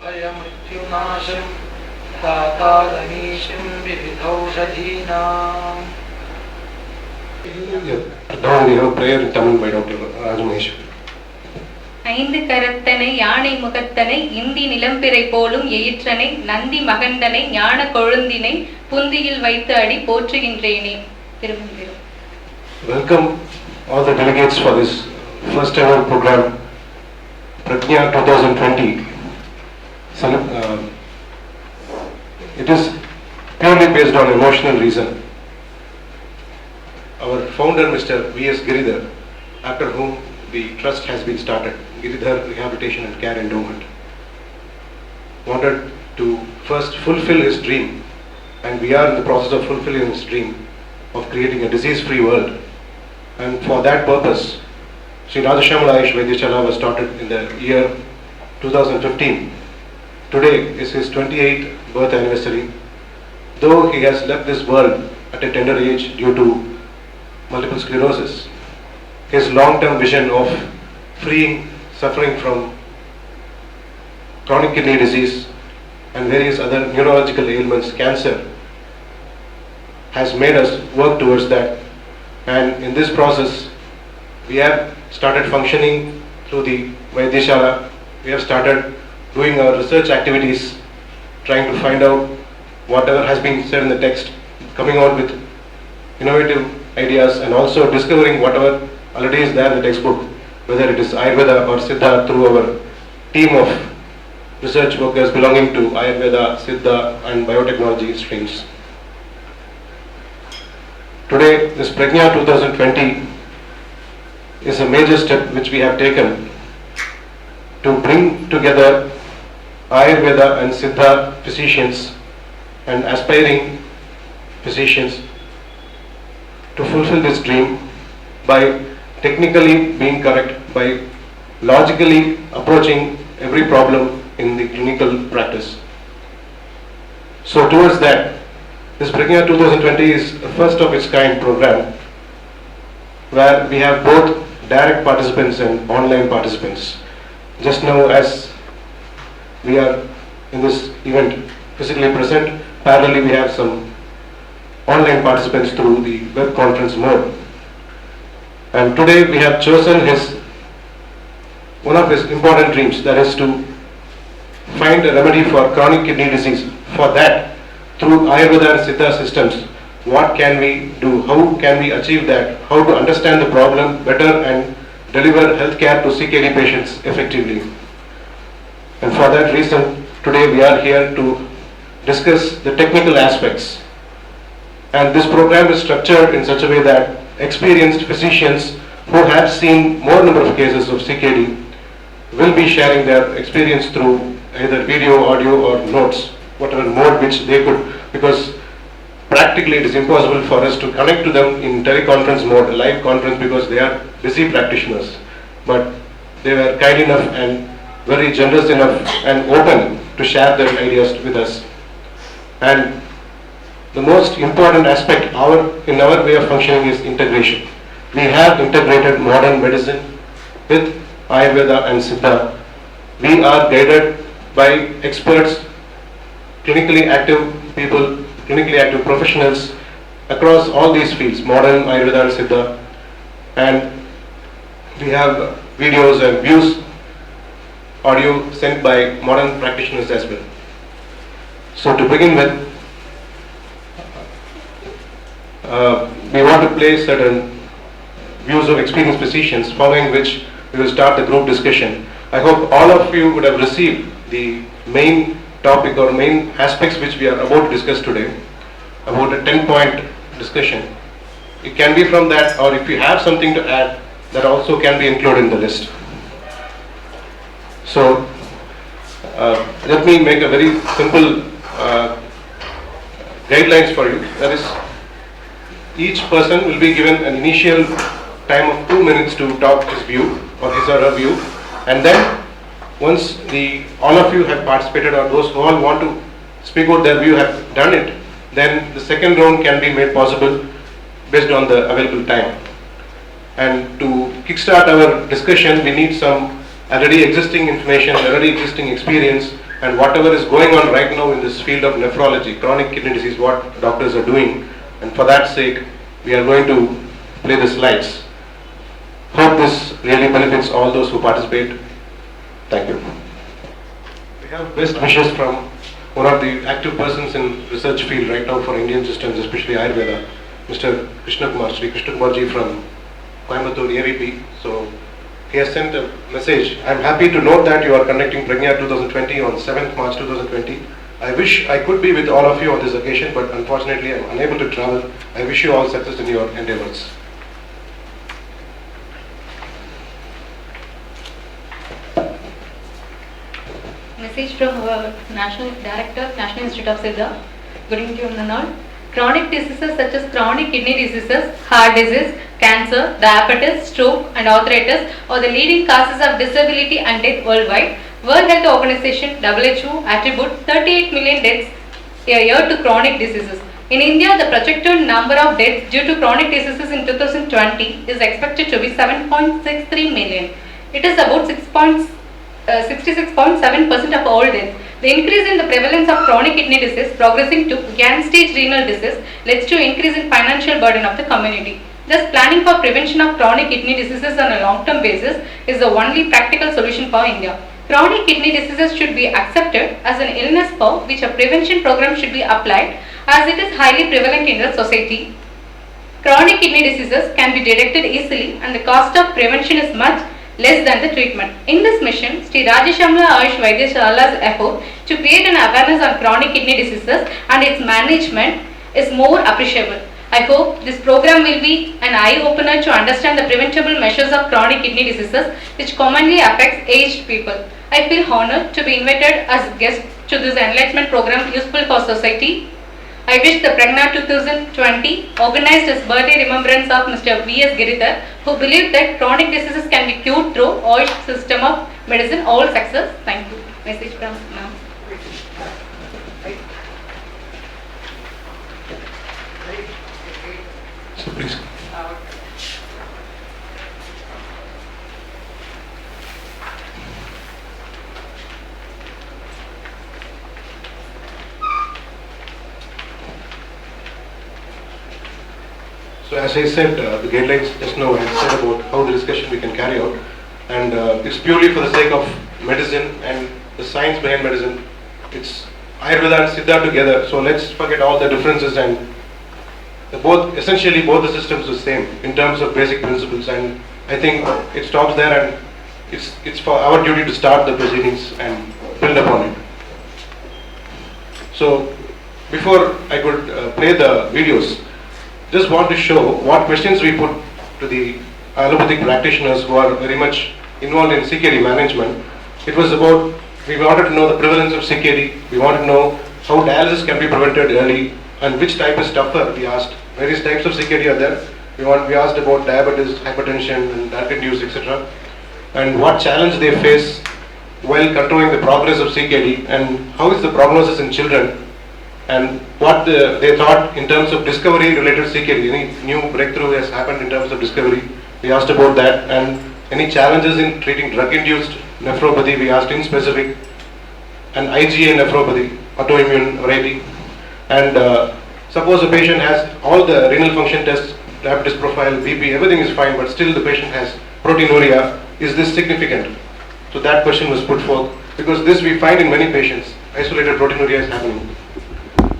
अयमृत्युनाशं दातारनीशं विविधौषधीनाम्. Now we have prayer in Tamil by Dr. Rajmahesh. ஐந்து கரத்தனை யானை முகத்தனை இந்தி நிலம்பிறை போலும் எயிற்றனை நந்தி மகந்தனை ஞான கொழுந்தினை புந்தியில் வைத்து அடி போற்றுகின்றேனே. Thirumanthiram. Welcome all the delegates for this first ever program, Pragnya 2020. It is purely based on emotional reason. Our founder, Mr. V.S. Giridhar, after whom the trust has been started, Giridhar Rehabilitation and Care Endowment, wanted to first fulfill his dream, and we are in the process of fulfilling his dream of creating a disease-free world. And for that purpose, Sri Radhashyamala Ayush Vaidyashala was started in the year 2015. Today is his 28th birth anniversary. Though he has left this world at a tender age due to multiple sclerosis, his long-term vision of freeing suffering from chronic kidney disease and various other neurological ailments, cancer, has made us work towards that. And in this process, we have started functioning through the Vaidyashala. We have started doing our research activities, trying to find out whatever has been said in the text, coming out with innovative ideas, and also discovering whatever already is there in the textbook, whether it is Ayurveda or Siddha, through our team of research workers belonging to Ayurveda, Siddha and biotechnology streams. Today, this Pragnya 2020 is a major step which we have taken to bring together Ayurveda and Siddha physicians and aspiring physicians to fulfill this dream by technically being correct, by logically approaching every problem in the clinical practice. So towards that, this Pragnya 2020 is the first of its kind program where we have both direct participants and online participants. Just now, as we are in this event physically present, parallelly we have some online participants through the web conference mode. And today we have chosen one of his important dreams, that is to find a remedy for chronic kidney disease. For that, through Ayurveda and Siddha systems, what can we do? How can we achieve that? How to understand the problem better and deliver healthcare to CKD patients effectively? And for that reason, today we are here to discuss the technical aspects. And this program is structured in such a way that experienced physicians who have seen more number of cases of CKD will be sharing their experience through either video, audio or notes, whatever mode which they could, because practically it is impossible for us to connect to them in teleconference mode, live conference, because they are busy practitioners. But they were kind enough and very generous enough and open to share their ideas with us. And the most important aspect in our way of functioning is integration. We have integrated modern medicine with Ayurveda and Siddha. We are guided by experts, clinically active people, clinically active professionals across all these fields, modern Ayurveda and Siddha. And we have videos and views, audio sent by modern practitioners as well. So to begin with, we want to play certain views of experienced physicians, following which we will start the group discussion. I hope all of you would have received the main topic or main aspects which we are about to discuss today, about a 10-point discussion. It can be from that, or if you have something to add, that also can be included in the list. So let me make a very simple guidelines for you. That is, each person will be given an initial time of 2 minutes to talk his view or his or her view, and then once all of you have participated, or those who all want to speak out their view have done it, then the second round can be made possible based on the available time. And to kickstart our discussion, we need some already existing information, already existing experience and whatever is going on right now in this field of nephrology, chronic kidney disease, what doctors are doing, and for that sake, we are going to play the slides. Hope this really benefits all those who participate. Thank you. We have best wishes from one of the active persons in research field right now for Indian systems, especially Ayurveda, Mr. Sri Krishna Kumar ji from Coimbatore AVP. So he has sent a message. I am happy to note that you are conducting Pragnya 2020 on 7th March 2020. I wish I could be with all of you on this occasion, but unfortunately I am unable to travel. I wish you all success in your endeavors. Message from our National Director, National Institute of Siddha. Good evening to you all. Chronic diseases such as chronic kidney diseases, heart disease, cancer, diabetes, stroke and arthritis are the leading causes of disability and death worldwide. World Health Organization (WHO) attribute 38 million deaths a year to chronic diseases. In India, the projected number of deaths due to chronic diseases in 2020 is expected to be 7.63 million. It is about 66.7% of all deaths. The increase in the prevalence of chronic kidney disease progressing to advanced stage renal disease leads to increase in financial burden of the community. Thus, planning for prevention of chronic kidney diseases on a long-term basis is the only practical solution for India. Chronic kidney diseases should be accepted as an illness for which a prevention program should be applied, as it is highly prevalent in the society. Chronic kidney diseases can be detected easily and the cost of prevention is much less than the treatment. In this mission, Sri Rajashamla Ayush Vaidyashala's effort to create an awareness on chronic kidney diseases and its management is more appreciable. I hope this program will be an eye-opener to understand the preventable measures of chronic kidney diseases which commonly affects aged people. I feel honored to be invited as a guest to this enlightenment program useful for society. I wish the Pragnya 2020 organized as birthday remembrance of Mr. V.S. Giridhar, who believed that chronic diseases can be cured through Ayush system of medicine. All success. Thank you. Message from now. So please. So as I said, the guidelines just now I said about how the discussion we can carry out, and it's purely for the sake of medicine and the science behind medicine. It's Ayurveda and Siddha together, so let's forget all the differences, and essentially both the systems are the same in terms of basic principles, and I think it stops there, and it's for our duty to start the proceedings and build upon it. So before I could play the videos, just want to show what questions we put to the allopathic practitioners who are very much involved in CKD management. It was about, we wanted to know the prevalence of CKD, we wanted to know how dialysis can be prevented early, and which type is tougher. We asked, various types of CKD are there. We asked about diabetes, hypertension and alcohol use, etc. And what challenge they face while controlling the progress of CKD, and how is the prognosis in children, and what they thought in terms of discovery related to CKD. Any new breakthrough has happened in terms of discovery. We asked about that, and any challenges in treating drug-induced nephropathy we asked in specific, and IgA nephropathy, autoimmune variety. And suppose a patient has all the renal function tests, diabetes profile, BP, everything is fine, but still the patient has proteinuria. Is this significant? So that question was put forth, because this we find in many patients, isolated proteinuria is happening.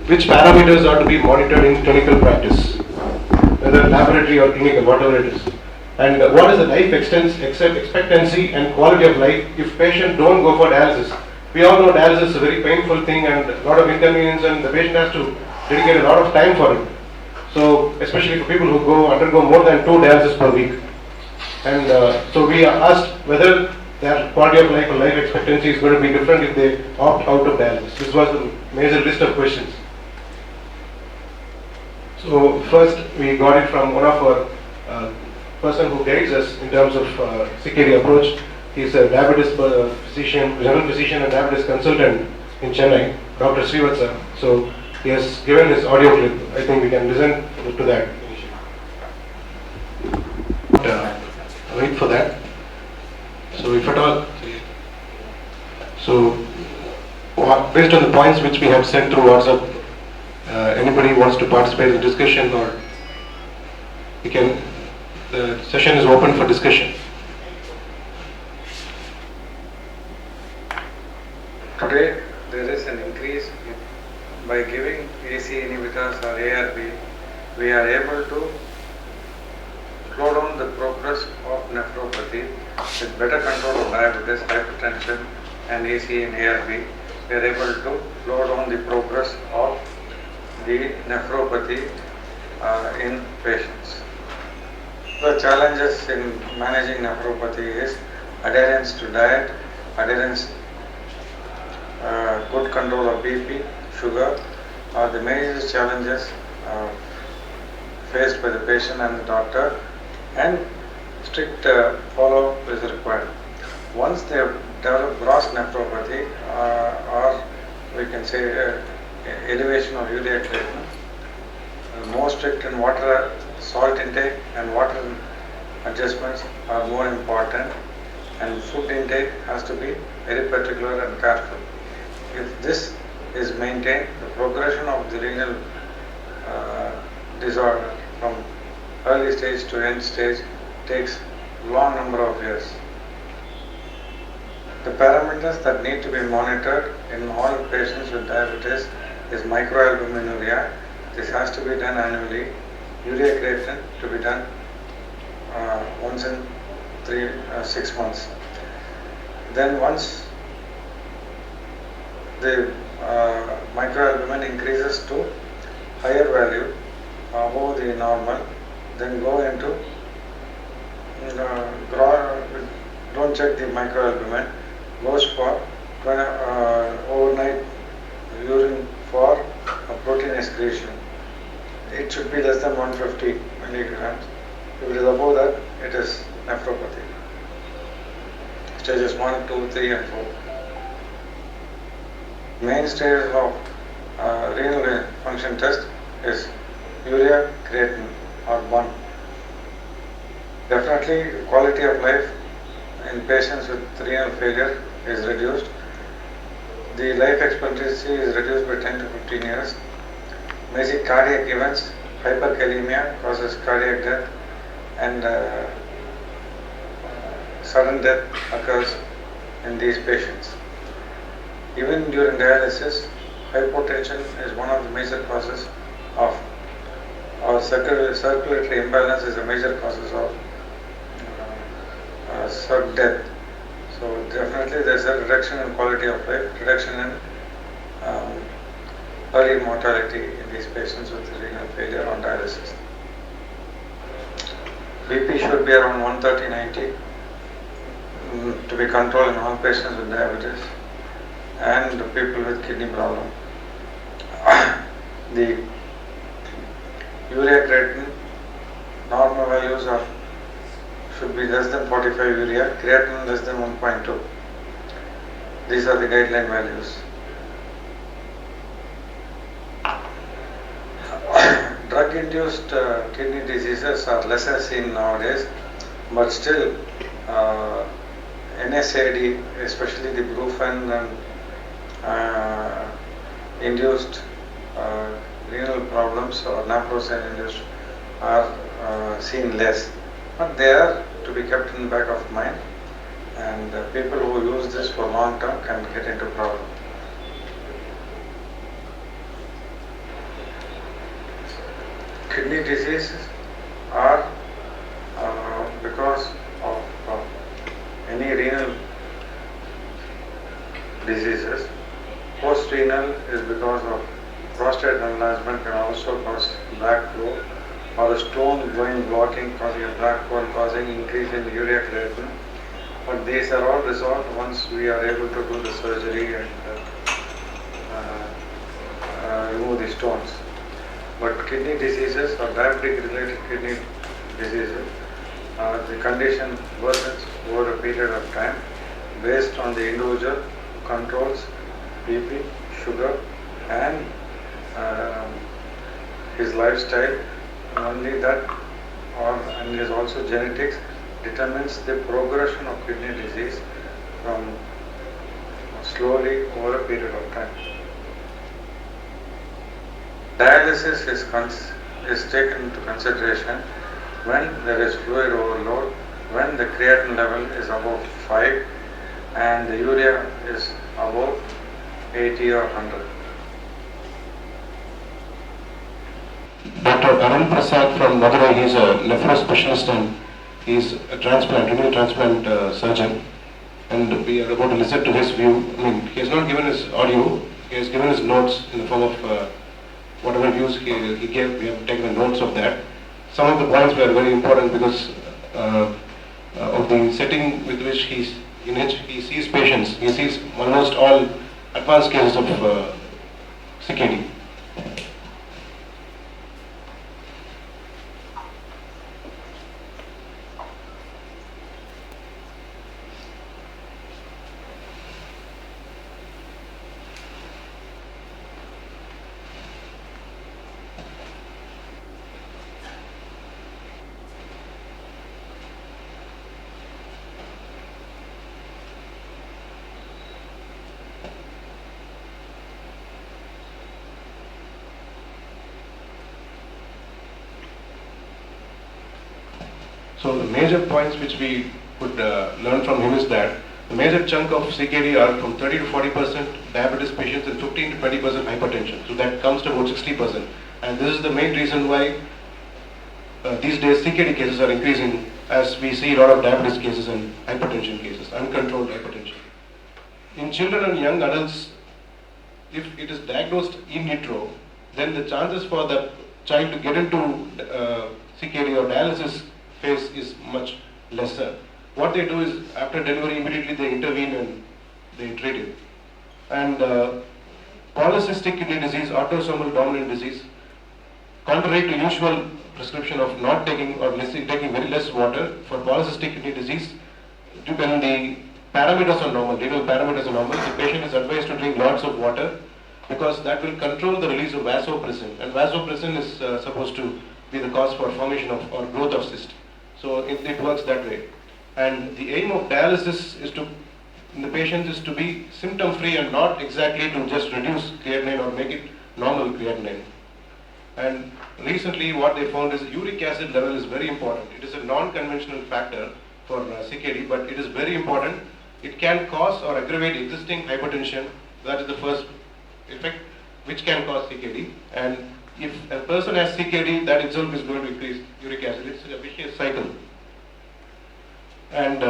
Which parameters are to be monitored in clinical practice, whether laboratory or clinical, whatever it is. And what is the life expectancy and quality of life if patients don't go for dialysis? We all know dialysis is a very painful thing and a lot of inconvenience, and the patient has to dedicate a lot of time for it. So especially for people who undergo more than 2 dialysis per week. And so we asked whether their quality of life or life expectancy is going to be different if they opt out of dialysis. This was the major list of questions. So first we got it from one of our person who guides us in terms of CKD approach. He is a diabetes physician, general physician and diabetes consultant in Chennai, Dr. Srivatsa. So he has given his audio clip. I think we can listen to that. Wait for that. So if at all, so based on the points which we have sent through WhatsApp, anybody wants to participate in the discussion, or the session is open for discussion. Today there is an increase by giving AC inhibitors or ARB. We are able to slow down the progress of nephropathy with better control of diabetes, hypertension and AC and ARB. We are able to slow down the progress of the nephropathy in patients. The challenges in managing nephropathy is adherence to diet, adherence, good control of BP, sugar are the major challenges faced by the patient and the doctor, and strict follow-up is required. Once they have developed gross nephropathy, or we can say elevation of urea creatinine, more strict in water, salt intake and water adjustments are more important, and food intake has to be very particular and careful. If this is maintained, the progression of the renal disorder from early stage to end stage takes long number of years. The parameters that need to be monitored in all patients with diabetes is microalbuminuria. This has to be done annually. Urea creatinine to be done once in 6 months. Then once the microalbumin increases to higher value above the normal, then go into don't check the microalbumin, goes for overnight urine for a protein excretion. It should be less than 150 milligrams. If it is above that, it is nephropathy. Stages 1, 2, 3 and 4. Main stage of renal function test is urea creatinine or 1. Definitely quality of life in patients with renal failure is reduced. The life expectancy is reduced by 10 to 15 years. Basic cardiac events, hyperkalemia causes cardiac death, and sudden death occurs in these patients. Even during dialysis, hypotension is one of the major causes of, or circulatory imbalance is a major causes of sudden death. So definitely there is a reduction in quality of life, reduction in early mortality in these patients with renal failure on dialysis. BP should be around 130/90 to be controlled in all patients with diabetes and people with kidney problem. The urea creatinine normal values should be less than 45 urea, creatinine less than 1.2. These are the guideline values. Drug-induced kidney diseases are lesser seen nowadays, but still NSAID, especially the Brufen and induced renal problems or naproxen induced are seen less, but they are to be kept in the back of mind, and people who use this for long term can get into problem. Kidney diseases are because of any renal diseases. Post-renal is because of prostate enlargement, can also cause black flow, or a stone going blocking causing a black hole, causing increase in urea creatinine. But these are all resolved once we are able to do the surgery and remove the stones. But kidney diseases or diabetic related kidney diseases, the condition worsens over a period of time based on the individual who controls BP, sugar and his lifestyle. Only that, and is also genetics, determines the progression of kidney disease from slowly over a period of time. Dialysis is taken into consideration when there is fluid overload, when the creatinine level is above 5 and the urea is above 80 or 100. Dr. Arun Prasad from Madurai, he is a nephro specialist and he is a renal transplant surgeon, and we are about to listen to his view. I mean, he has not given his audio, he has given his notes in the form of whatever views he gave. We have taken notes of that. Some of the points were very important because of the setting with which he sees patients. He sees almost all advanced cases of CKD. So the major points which we could learn from him is that the major chunk of CKD are from 30 to 40% diabetes patients and 15 to 20% hypertension. So that comes to about 60%. And this is the main reason why these days CKD cases are increasing, as we see a lot of diabetes cases and hypertension cases, uncontrolled hypertension. In children and young adults, if it is diagnosed in vitro, then the chances for the child to get into CKD or dialysis phase is much lesser. What they do is, after delivery, immediately they intervene and they treat it. And polycystic kidney disease, autosomal dominant disease, contrary to usual prescription of not taking or taking very less water, for polycystic kidney disease, when the parameters are normal, renal parameters are normal, the patient is advised to drink lots of water because that will control the release of vasopressin. And vasopressin is supposed to be the cause for formation of or growth of cyst. So it works that way. And the aim of dialysis is in the patients is to be symptom free and not exactly to just reduce creatinine or make it normal creatinine. And recently what they found is uric acid level is very important. It is a non-conventional factor for CKD, but it is very important. It can cause or aggravate existing hypertension. That is the first effect which can cause CKD. And if a person has CKD, that itself is going to increase uric acid. It's a vicious cycle. And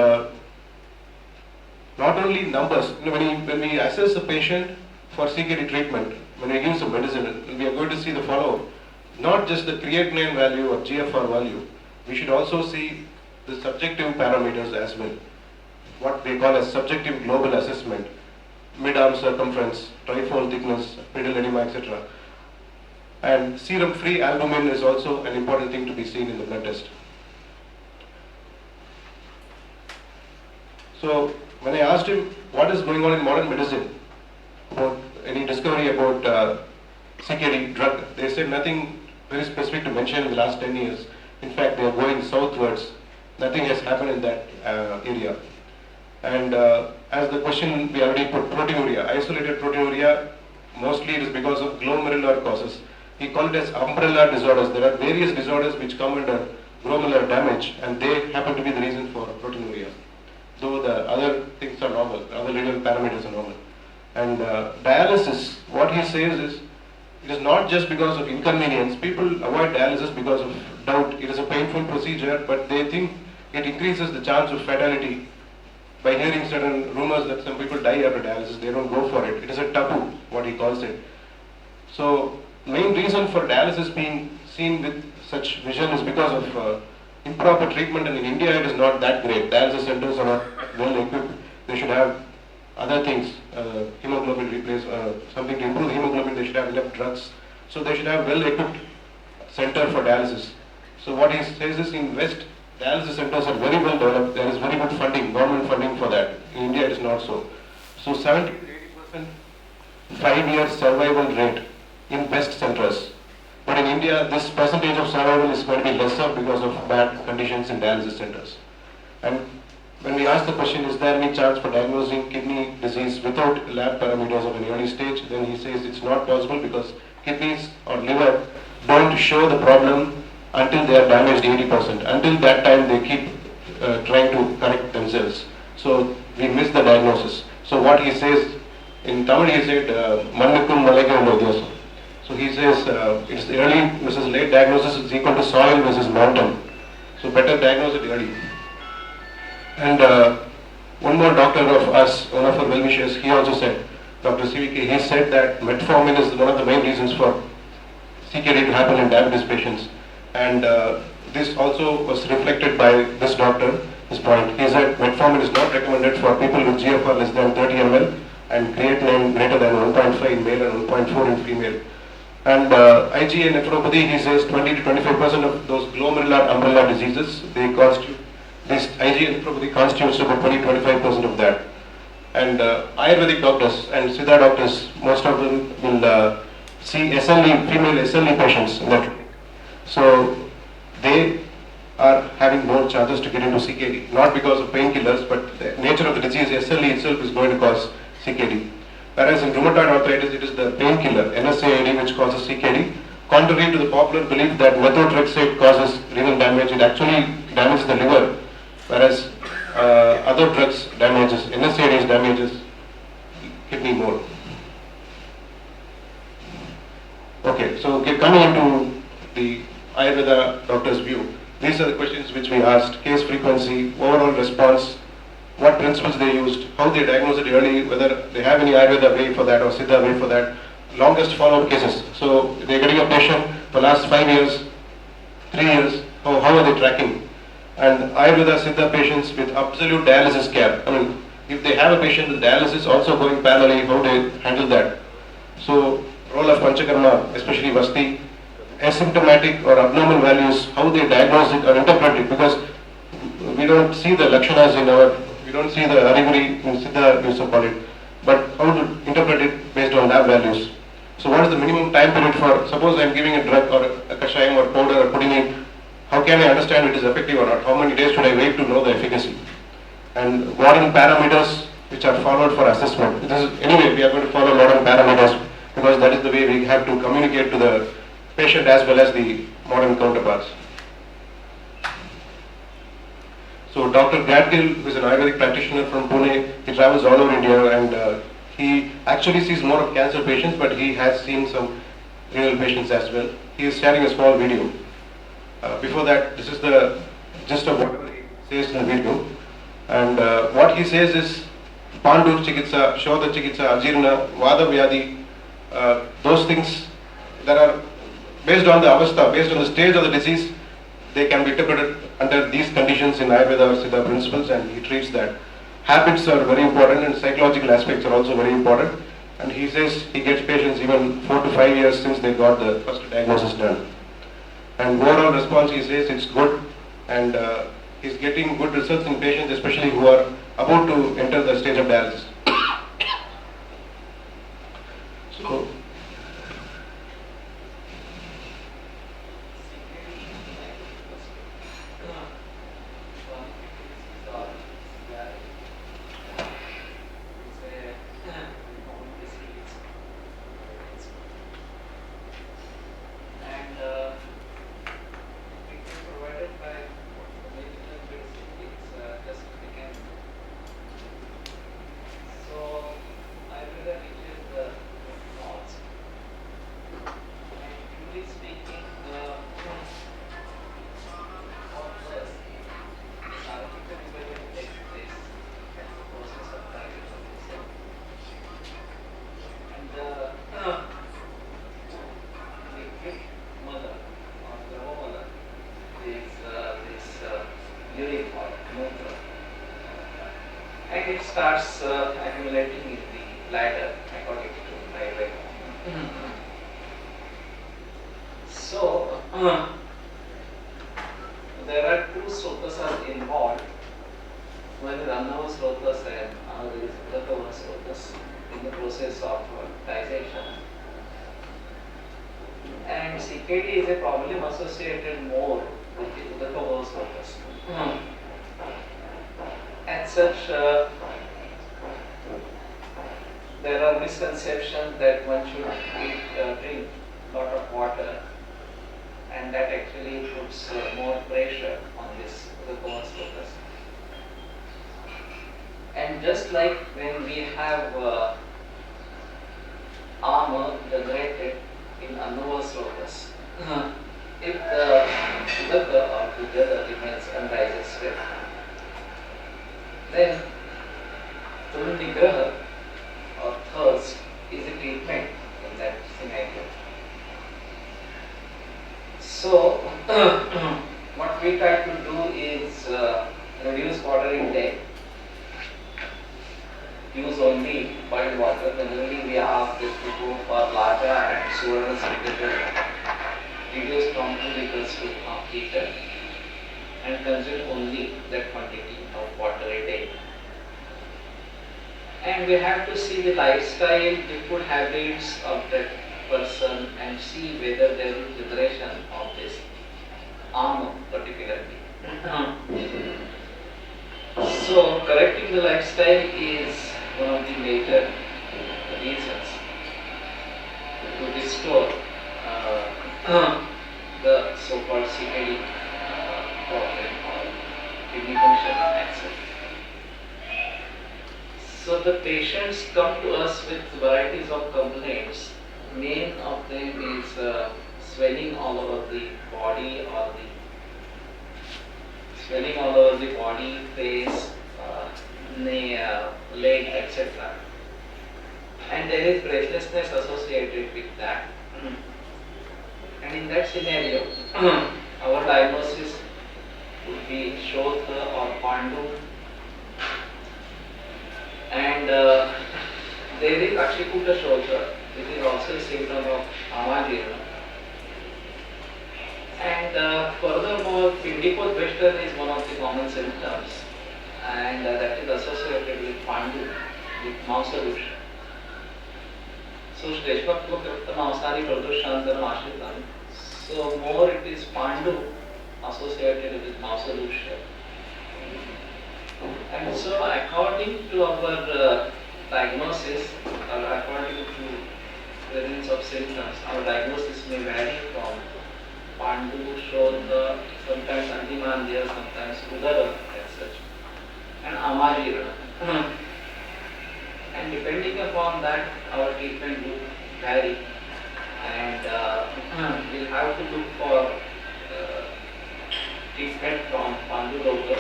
not only numbers, when we assess a patient for CKD treatment, when we give some medicine, we are going to see the follow-up. Not just the creatinine value or GFR value, we should also see the subjective parameters as well. What we call as subjective global assessment, mid-arm circumference, trifold thickness, pedal edema, etc. And serum-free albumin is also an important thing to be seen in the blood test. So when I asked him what is going on in modern medicine, about any discovery about CKD drug, they said nothing very specific to mention in the last 10 years. In fact, they are going southwards. Nothing has happened in that area. And as the question we already put, proteinuria, isolated proteinuria, mostly it is because of glomerular causes. We call it as umbrella disorders. There are various disorders which come under glomerular damage, and they happen to be the reason for proteinuria. Though the other things are normal, other renal parameters are normal. And dialysis, what he says is, it is not just because of inconvenience. People avoid dialysis because of doubt. It is a painful procedure, but they think it increases the chance of fatality. By hearing certain rumors that some people die after dialysis, they don't go for it. It is a taboo, what he calls it. So, main reason for dialysis being seen with such vision is because of improper treatment, and in India it is not that great. Dialysis centers are not well equipped. They should have other things, hemoglobin replace, something to improve hemoglobin. They should have enough drugs. So they should have well equipped center for dialysis. So what he says is, in West, dialysis centers are very well developed. There is very good funding, government funding for that. In India it is not so. So 70 to 80% 5-year survival rate in best centers. But in India, this percentage of survival is going to be lesser because of bad conditions in dialysis centers. And when we ask the question, is there any chance for diagnosing kidney disease without lab parameters at an early stage, then he says it's not possible because kidneys or liver don't show the problem until they are damaged 80%. Until that time, they keep trying to correct themselves. So we miss the diagnosis. So what he says, in Tamil he said, Mannukum Malaikam Vaidhyasam. So he says, it's the early versus late diagnosis is equal to soil versus mountain. So better diagnose it early. And one more doctor of us, one of our well-wishers, he also said, Dr. CVK, he said that metformin is one of the main reasons for CKD to happen in diabetes patients. And this also was reflected by this doctor, his point. He said metformin is not recommended for people with GFR less than 30 ml and creatinine greater than 1.5 in male and 1.4 in female. And IgA nephropathy, he says 20 to 25% of those glomerular umbrella diseases, they constitute, this IgA nephropathy constitutes about 20-25% of that. And Ayurvedic doctors and Siddha doctors, most of them will see SLE, female SLE patients in that. So they are having more chances to get into CKD, not because of painkillers, but the nature of the disease, SLE itself is going to cause CKD. Whereas in rheumatoid arthritis, it is the painkiller, NSAID, which causes CKD. Contrary to the popular belief that methotrexate causes renal damage, it actually damages the liver, whereas other drugs damages, NSAIDs damages kidney more. Okay, so coming into the Ayurveda doctor's view, these are the questions which we asked: case frequency, overall response, what principles they used, how they diagnose it early, whether they have any Ayurveda way for that or Siddha way for that, longest follow-up cases. So they're getting a patient for last 5 years, 3 years, how are they tracking? And Ayurveda Siddha patients with absolute dialysis care. I mean, if they have a patient with dialysis also going parallelly, how they handle that? So role of Panchakarma, especially Vasti, asymptomatic or abnormal values, how they diagnose it or interpret it, because we don't see the lakshanas in our, we don't see the ariguri in Siddha, we used to call it, but how to interpret it based on lab values. So what is the minimum time period for, suppose I am giving a drug or a kashayam or powder or putting it, how can I understand it is effective or not? How many days should I wait to know the efficacy? And modern parameters which are followed for assessment. Anyway, we are going to follow modern parameters because that is the way we have to communicate to the patient as well as the modern counterparts. So Dr. Gadgil, who is an Ayurvedic practitioner from Pune, he travels all over India and he actually sees more of cancer patients, but he has seen some renal patients as well. He is sharing a small video. Before that, this is the gist of what he says in the video. And what he says is Pandur Chikitsa, Shodha Chikitsa, Ajirna, Vada Vyadi, those things that are based on the avastha, based on the stage of the disease, they can be interpreted under these conditions in Ayurveda or Siddha principles, and he treats that. Habits are very important and psychological aspects are also very important. And he says he gets patients even 4 to 5 years since they got the first diagnosis done. And overall response, he says it's good, and he's getting good results in patients, especially who are about to enter the stage of dialysis. So, starts accumulating in the bladder according to Ayurveda. So there are two srotas are involved. One is Annava srotas and another is Udatava srotas in the process of digestion. And CKD is a problem associated more with the Udatava srotas. As such, there are misconceptions that one should drink a lot of water, and that actually puts more pressure on this Udakomas focus. And just like when we have armor generated in Anova Slokas, if the Udaka altogether remains undigested, then Nigraha or thirst is a treatment in that scenario. So, what we try to do is reduce water intake, use only boiled water. Generally, we ask this to go for larger and Suvarna Siddha, reduce from 2 liters to half liter, and consume only that quantity of water a day. And we have to see the lifestyle, the food habits of that person and see whether there is liberation of this armor particularly. So correcting the lifestyle is one of the major reasons to restore the so-called CKD problem or kidney function access. So the patients come to us with varieties of complaints. Main of them is swelling all over the body or swelling all over the body, face, leg, etc. And there is breathlessness associated with that. And in that scenario, our diagnosis would be Shodha or Pandu. And there is Akshikuta Shodha, which is also a symptom of Amajirana. And furthermore, Pindikotbeshtan is one of the common symptoms, and that is associated with Pandu, with Mausarush. So, Shreshvakta Mausari Pradushantanam Ashritam. So, more it is Pandu associated with Mausarush. And so, according to our diagnosis, or according to presence of symptoms, our diagnosis may vary from Pandu, Shodha, sometimes Antimandya, sometimes Udara, as such, and Amajirana. And depending upon that, our treatment will vary, and we'll have to look for treatment from Pandu Roga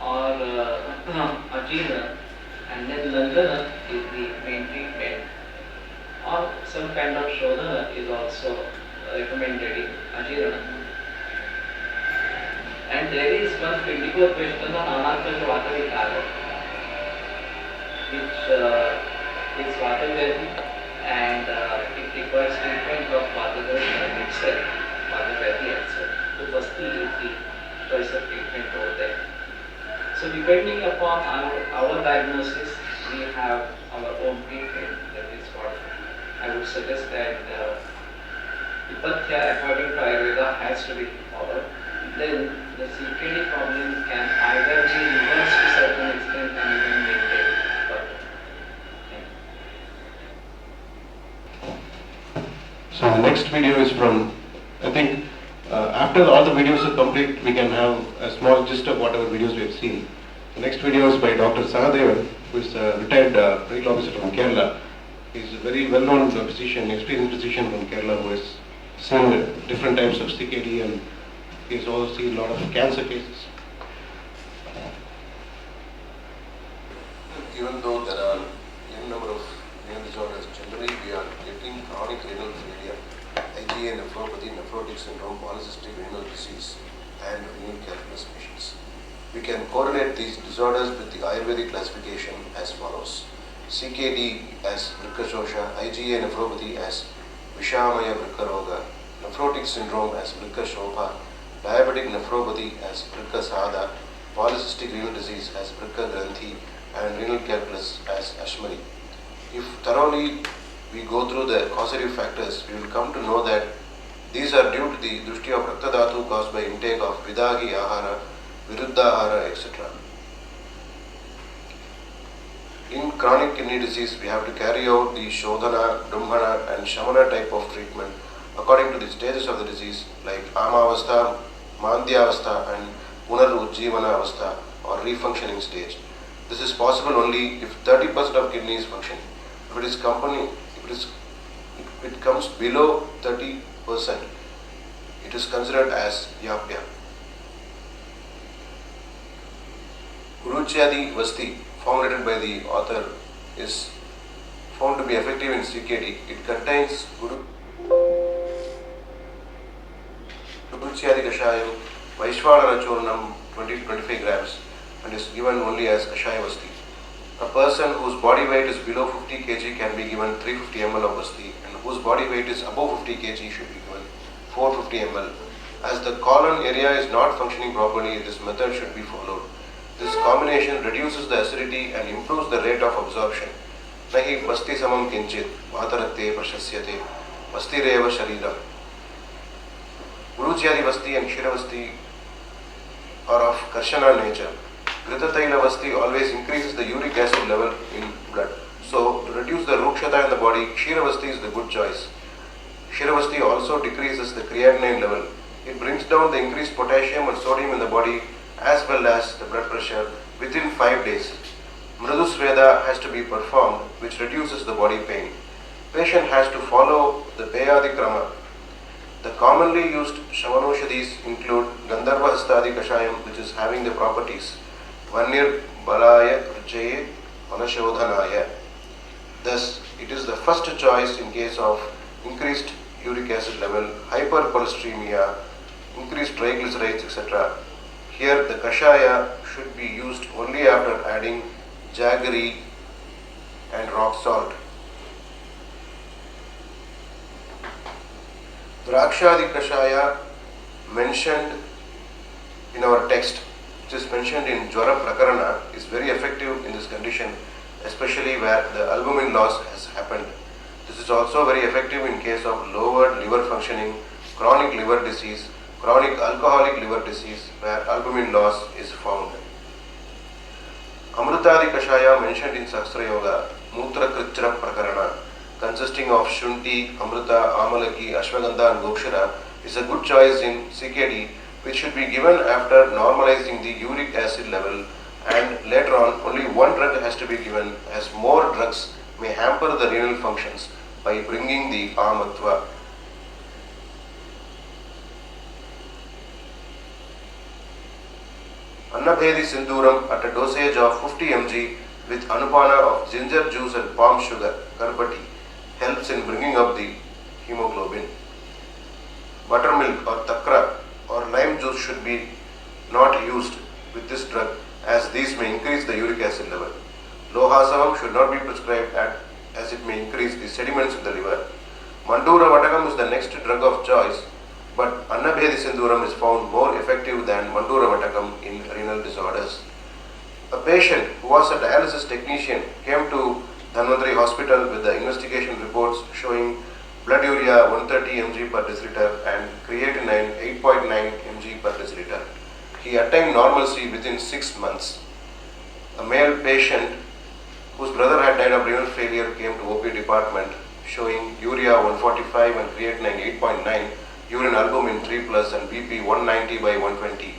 or Ajina, and then Landana is the main treatment, or some kind of Shodhana is also recommended in Ajirana. And there is one Pindikotbeshtan on Anarkaja Vatavikara, which is Vatavyadi, and it requires treatment of Vatavyadi itself, Vatavyadi itself. So Basti is the choice of treatment over there. So depending upon our diagnosis, we have our own treatment. That is what I would suggest that Upatya according to Ayurveda has to be followed. Then the CKD problem can either be reversed to a certain extent and even maintained further. So the next video is from, I think, after all the videos are complete, we can have a small gist of whatever videos we have seen. The next video is by Dr. Sahadevan, who is a retired medical officer from Kerala. He is a very well-known physician, experienced physician from Kerala who has seen different types of CKD, and he has also seen a lot of cancer cases. Even though there are n number of renal disorders, generally we are getting chronic renal failure, IgA nephropathy, nephrotic syndrome, polycystic renal disease, and renal calculus patients. We can correlate these disorders with the Ayurvedic classification as follows: CKD as Vrikkashosha, IgA nephropathy as Vishamaya Vrikkaroga, nephrotic syndrome as Vrikkashobha, diabetic nephropathy as Vrikkasada, polycystic renal disease as Vrikkagranthi, and renal calculus as Ashmari. If thoroughly we go through the causative factors, we will come to know that these are due to the drushti of Rakta Dhatu caused by intake of Vidagi Ahara, Viruddha Ahara, etc. In chronic kidney disease, we have to carry out the Shodhana, Dumhana and Shamana type of treatment according to the stages of the disease like Amavastha, Mandhyavastha and Punarujjivana Avastha or refunctioning stage. This is possible only if 30% of kidney is functioning. If it comes below 30%, it is considered as Yapya. Guruchyadi Vasti, formulated by the author, is found to be effective in CKD. It contains Guruchyadi Kashayam, Vaishwanara Churnam 20-25 grams and is given only as Kashaya Vasti. A person whose body weight is below 50 kg can be given 350 ml of Vasti and whose body weight is above 50 kg should be given 450 ml. As the colon area is not functioning properly, this method should be followed. This combination reduces the acidity and improves the rate of absorption. Nahi Vasti samam kinchit, vataratte prashasyate, Vastireva shariram. Guruchyadi Vasti and Kshiravasti are of Karshana nature. Gritataila Vasti always increases the uric acid level in blood. So, to reduce the Rukshata in the body, Kshiravasti is the good choice. Kshiravasti also decreases the creatinine level. It brings down the increased potassium and sodium in the body as well as the blood pressure within 5 days. Mridusveda has to be performed, which reduces the body pain. Patient has to follow the Peyadi Krama. The commonly used Shamanoshadis include Gandharva Hastadi Kashayam, which is having the properties Vanir Balaya Ruchaye Manashodhanaya. Thus, it is the first choice in case of increased uric acid level, hypercholesteremia, increased triglycerides, etc. Here, the Kashaya should be used only after adding jaggery and rock salt. Drakshadi Kashaya mentioned in our text, which is mentioned in Jwara Prakarana, is very effective in this condition, especially where the albumin loss has happened. This is also very effective in case of lowered liver functioning, chronic liver disease, chronic alcoholic liver disease, where albumin loss is found. Amrutadi Kashaya mentioned in Sahasra Yoga, Mutra Kritra Prakarana, consisting of Shunti, Amrita, Amalaki, Ashwagandha and Gokshara, is a good choice in CKD, which should be given after normalizing the uric acid level, and later on only one drug has to be given, as more drugs may hamper the renal functions by bringing the amatva. Annabhedi Sinduram at a dosage of 50 mg with anupana of ginger juice and palm sugar, karbati, helps in bringing up the hemoglobin. Buttermilk or takra or lime juice should be not used with this drug, as these may increase the uric acid level. Lohasavam should not be prescribed as it may increase the sediments in the liver. Mandura Vatakam is the next drug of choice, but Annabhedi Sinduram is found more effective than Mandura Vatakam in renal disorders. A patient who was a dialysis technician came to Dhanvantari Hospital with the investigation reports showing blood urea 130 mg per deciliter and creatinine 8.9 mg per deciliter. He attained normalcy within 6 months. A male patient whose brother had died of renal failure came to OP department showing urea 145 and creatinine 8.9, urine albumin 3 plus and BP 190 by 120.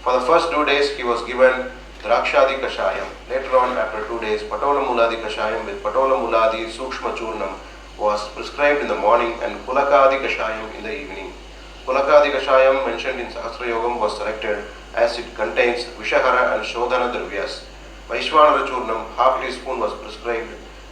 For the first 2 days he was given Drakshadi Kashayam. Later on, after 2 days, Patola Muladi Kashayam with Patola Muladi Sukshma Churnam was prescribed in the morning and Pulakadi Kashayam in the evening. Pulakadi Kashayam mentioned in Sahasra Yogam was selected as it contains Vishahara and Shodhana Dravyas. Vaishwanara Churnam, half teaspoon, was prescribed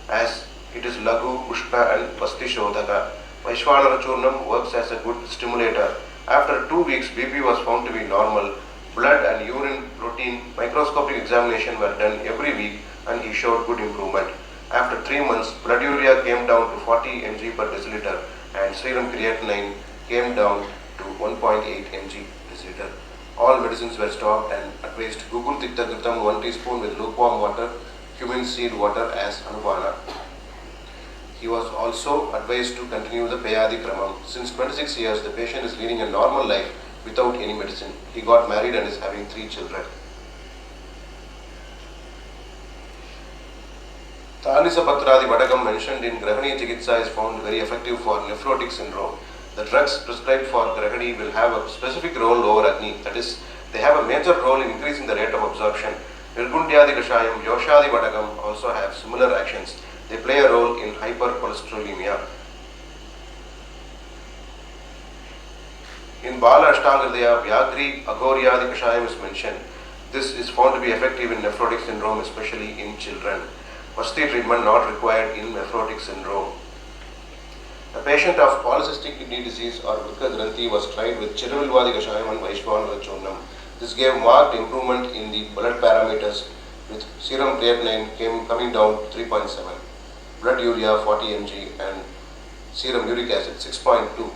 as it is Laghu, Ushna and Vasti Shodhaka. Vaishwanara Churnam works as a good stimulator. After 2 weeks, BP was found to be normal. Blood and urine protein microscopic examination were done every week and he showed good improvement. After 3 months, blood urea came down to 40 mg per deciliter and serum creatinine came down to 1.8 mg deciliter. All medicines were stopped and advised Gugul Tikta Kritam 1 teaspoon with lukewarm water, cumin seed water as anupana. He was also advised to continue the Peyadi Kramam. Since 26 years, the patient is leading a normal life without any medicine. He got married and is having 3 children. Tanisapatradi Vadakam mentioned in Grahani Chikitsa is found very effective for nephrotic syndrome. The drugs prescribed for Grahani will have a specific role over Agni, that is, they have a major role in increasing the rate of absorption. Nirgundyadi Kashayam, Yoshadi Vadakam also have similar actions. They play a role in hypercholesterolemia. In Bala Ashtangridaya, Vyagri Agoryadi Kashayam is mentioned. This is found to be effective in nephrotic syndrome, especially in children. Vasti treatment not required in nephrotic syndrome. A patient of polycystic kidney disease or Vruka Granthi was tried with Chiruvilvadi Kashayam and Vaishvanava Churnam. This gave marked improvement in the blood parameters, with serum creatinine coming down to 3.7, blood urea 40 mg and serum uric acid 6.2.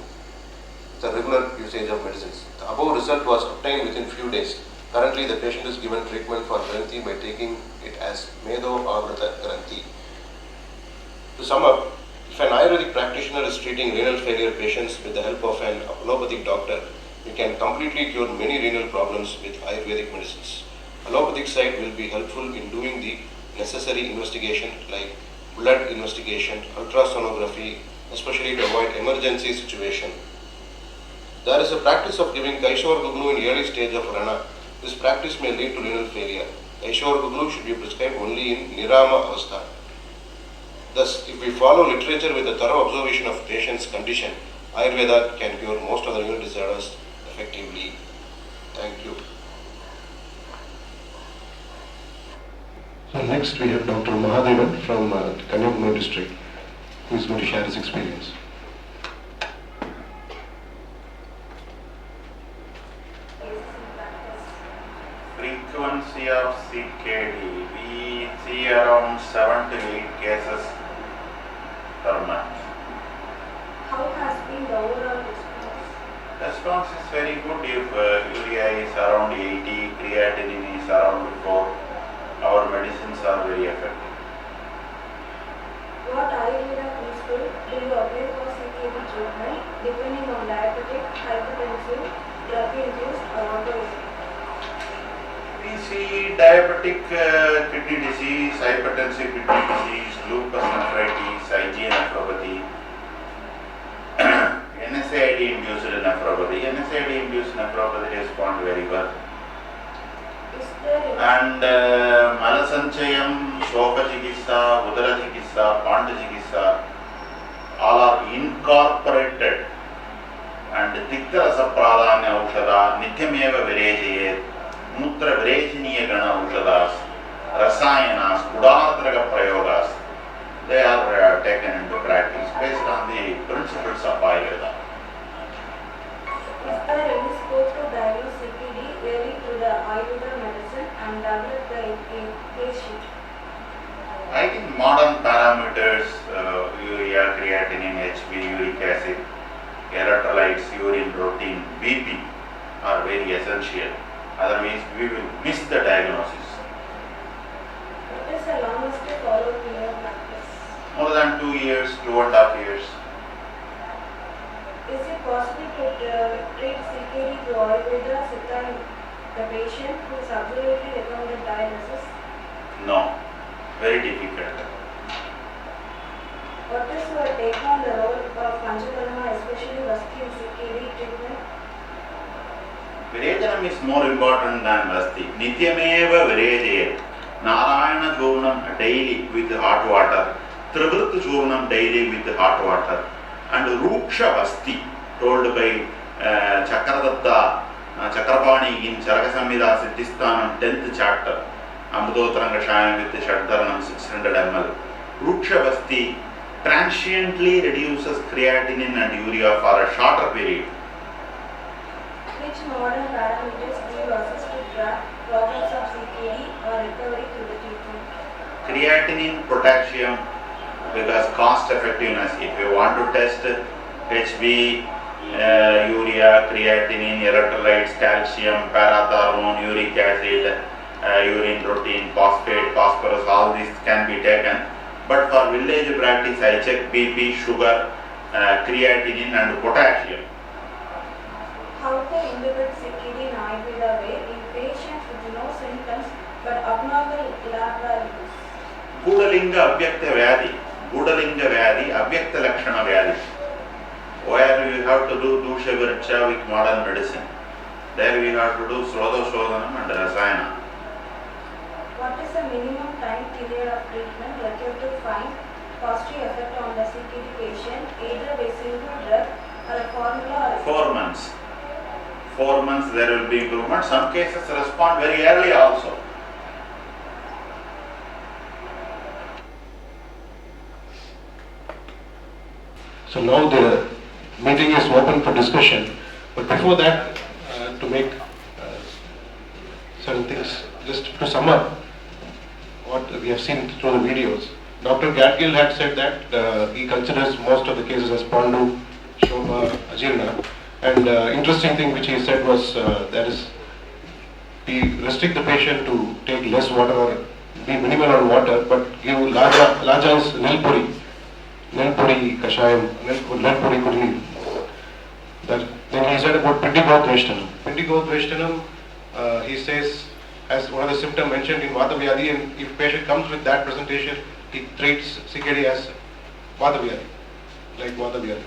The regular usage of medicines. The above result was obtained within few days. Currently, the patient is given treatment for Granthi by taking it as Medo Avrata Granthi. To sum up, if an Ayurvedic practitioner is treating renal failure patients with the help of an allopathic doctor, we can completely cure many renal problems with Ayurvedic medicines. Allopathic side will be helpful in doing the necessary investigation like blood investigation, ultrasonography, especially to avoid emergency situation. There is a practice of giving Kaishor Guglu in early stage of Rana. This practice may lead to renal failure. Kaishor Guglu should be prescribed only in Nirama Avastha. Thus, if we follow literature with a thorough observation of patient's condition, Ayurveda can cure most of the renal disorders effectively. Thank you. So next we have Dr. Mahadevan from Kanyakumari district, who is going to share his experience. Frequency of CKD, we see around 7 to 8 cases per month. How has been the overall response? Response is very good if urea is around 80, creatinine is around 4. Our medicines are very effective. What Ayurveda principle do you apply for CKD treatment depending on diabetic, hypertensive, drug-induced or autoimmune? We see diabetic kidney disease, hypertensive kidney disease, lupus nephritis, IgA nephropathy, NSAID-induced nephropathy. NSAID-induced nephropathy respond very well. And Malasanchayam, Shoka Chikitsa, Udara Chikitsa, Panda Chikitsa, all are incorporated. And Tiktarasa Pradhanya Aushada, Nityameva Virejayet, Mutra Virejaniya Gana Aushadas, Rasayanas, Kudatraga Prayogas, they are taken into practice based on the principles of Ayurveda. Is there any scope to diagnose CKD early through the Ayurveda medicine and develop the case sheet? I think modern parameters, urea, creatinine, HB, uric acid, electrolytes, urine protein, BP are very essential. Otherwise, we will miss the diagnosis. What is the longest follow-up in your practice? More than 2 years, 2.5 years. Is it possible to treat CKD through Ayurveda Siddha in the patient who is absolutely recommended diagnosis? No, very difficult. What is your take on the role of Panchakarma, especially Vasti in CKD treatment? Virejanam is more important than Vasti. Nityameva Virejayet. Narayana Churnam daily with hot water. Trivrit Churnam daily with hot water. And Ruksha Vasti, told by Chakradatta, Chakrapani in Charakasamhita Siddhisthanam 10th chapter. Amrudotranga Shayam with Shadharanam 600 ml. Ruksha Vasti transiently reduces creatinine and urea for a shorter period. Which modern parameters do you assist to track progress of CKD or recovery through the treatment? Creatinine, potassium, because cost effectiveness. If you want to test HB, urea, creatinine, electrolytes, calcium, parathyroid, uric acid, urine protein, phosphate, phosphorus, all these can be taken. But for village practice, I check BP, sugar, creatinine and potassium. How to inhibit CKD in Ayurveda way in patients with no symptoms but abnormal lab values? Gudalinga Avyakta Vyadi, Gudalinga Vyadi, Avyakta Lakshana Vyadi, where we have to do Dusha Viriksha with modern medicine. There we have to do Srodha Shodhanam and Rasayana. What is the minimum time period of treatment required to find positive effect on the CKD patient, either by single drug or a formula or 4 months. 4 months there will be improvement. Some cases respond very early also. So now the meeting is open for discussion, but before that, to make certain things, just to sum up what we have seen through the videos. Dr. Gadgil had said that he considers most of the cases as Pandu, Shobha, Ajirna, and interesting thing which he said was that is, we restrict the patient to take less water or be minimal on water, but give Laja is Nilpuri Kashayam, Nilpuri Kudni. Then he said about Pindigoth Veshtanam. Pindigoth Veshtanam, he says, as one of the symptoms mentioned in Vata Vyadi, and if patient comes with that presentation, he treats CKD as Vata Vyadi, like Vata Vyadi.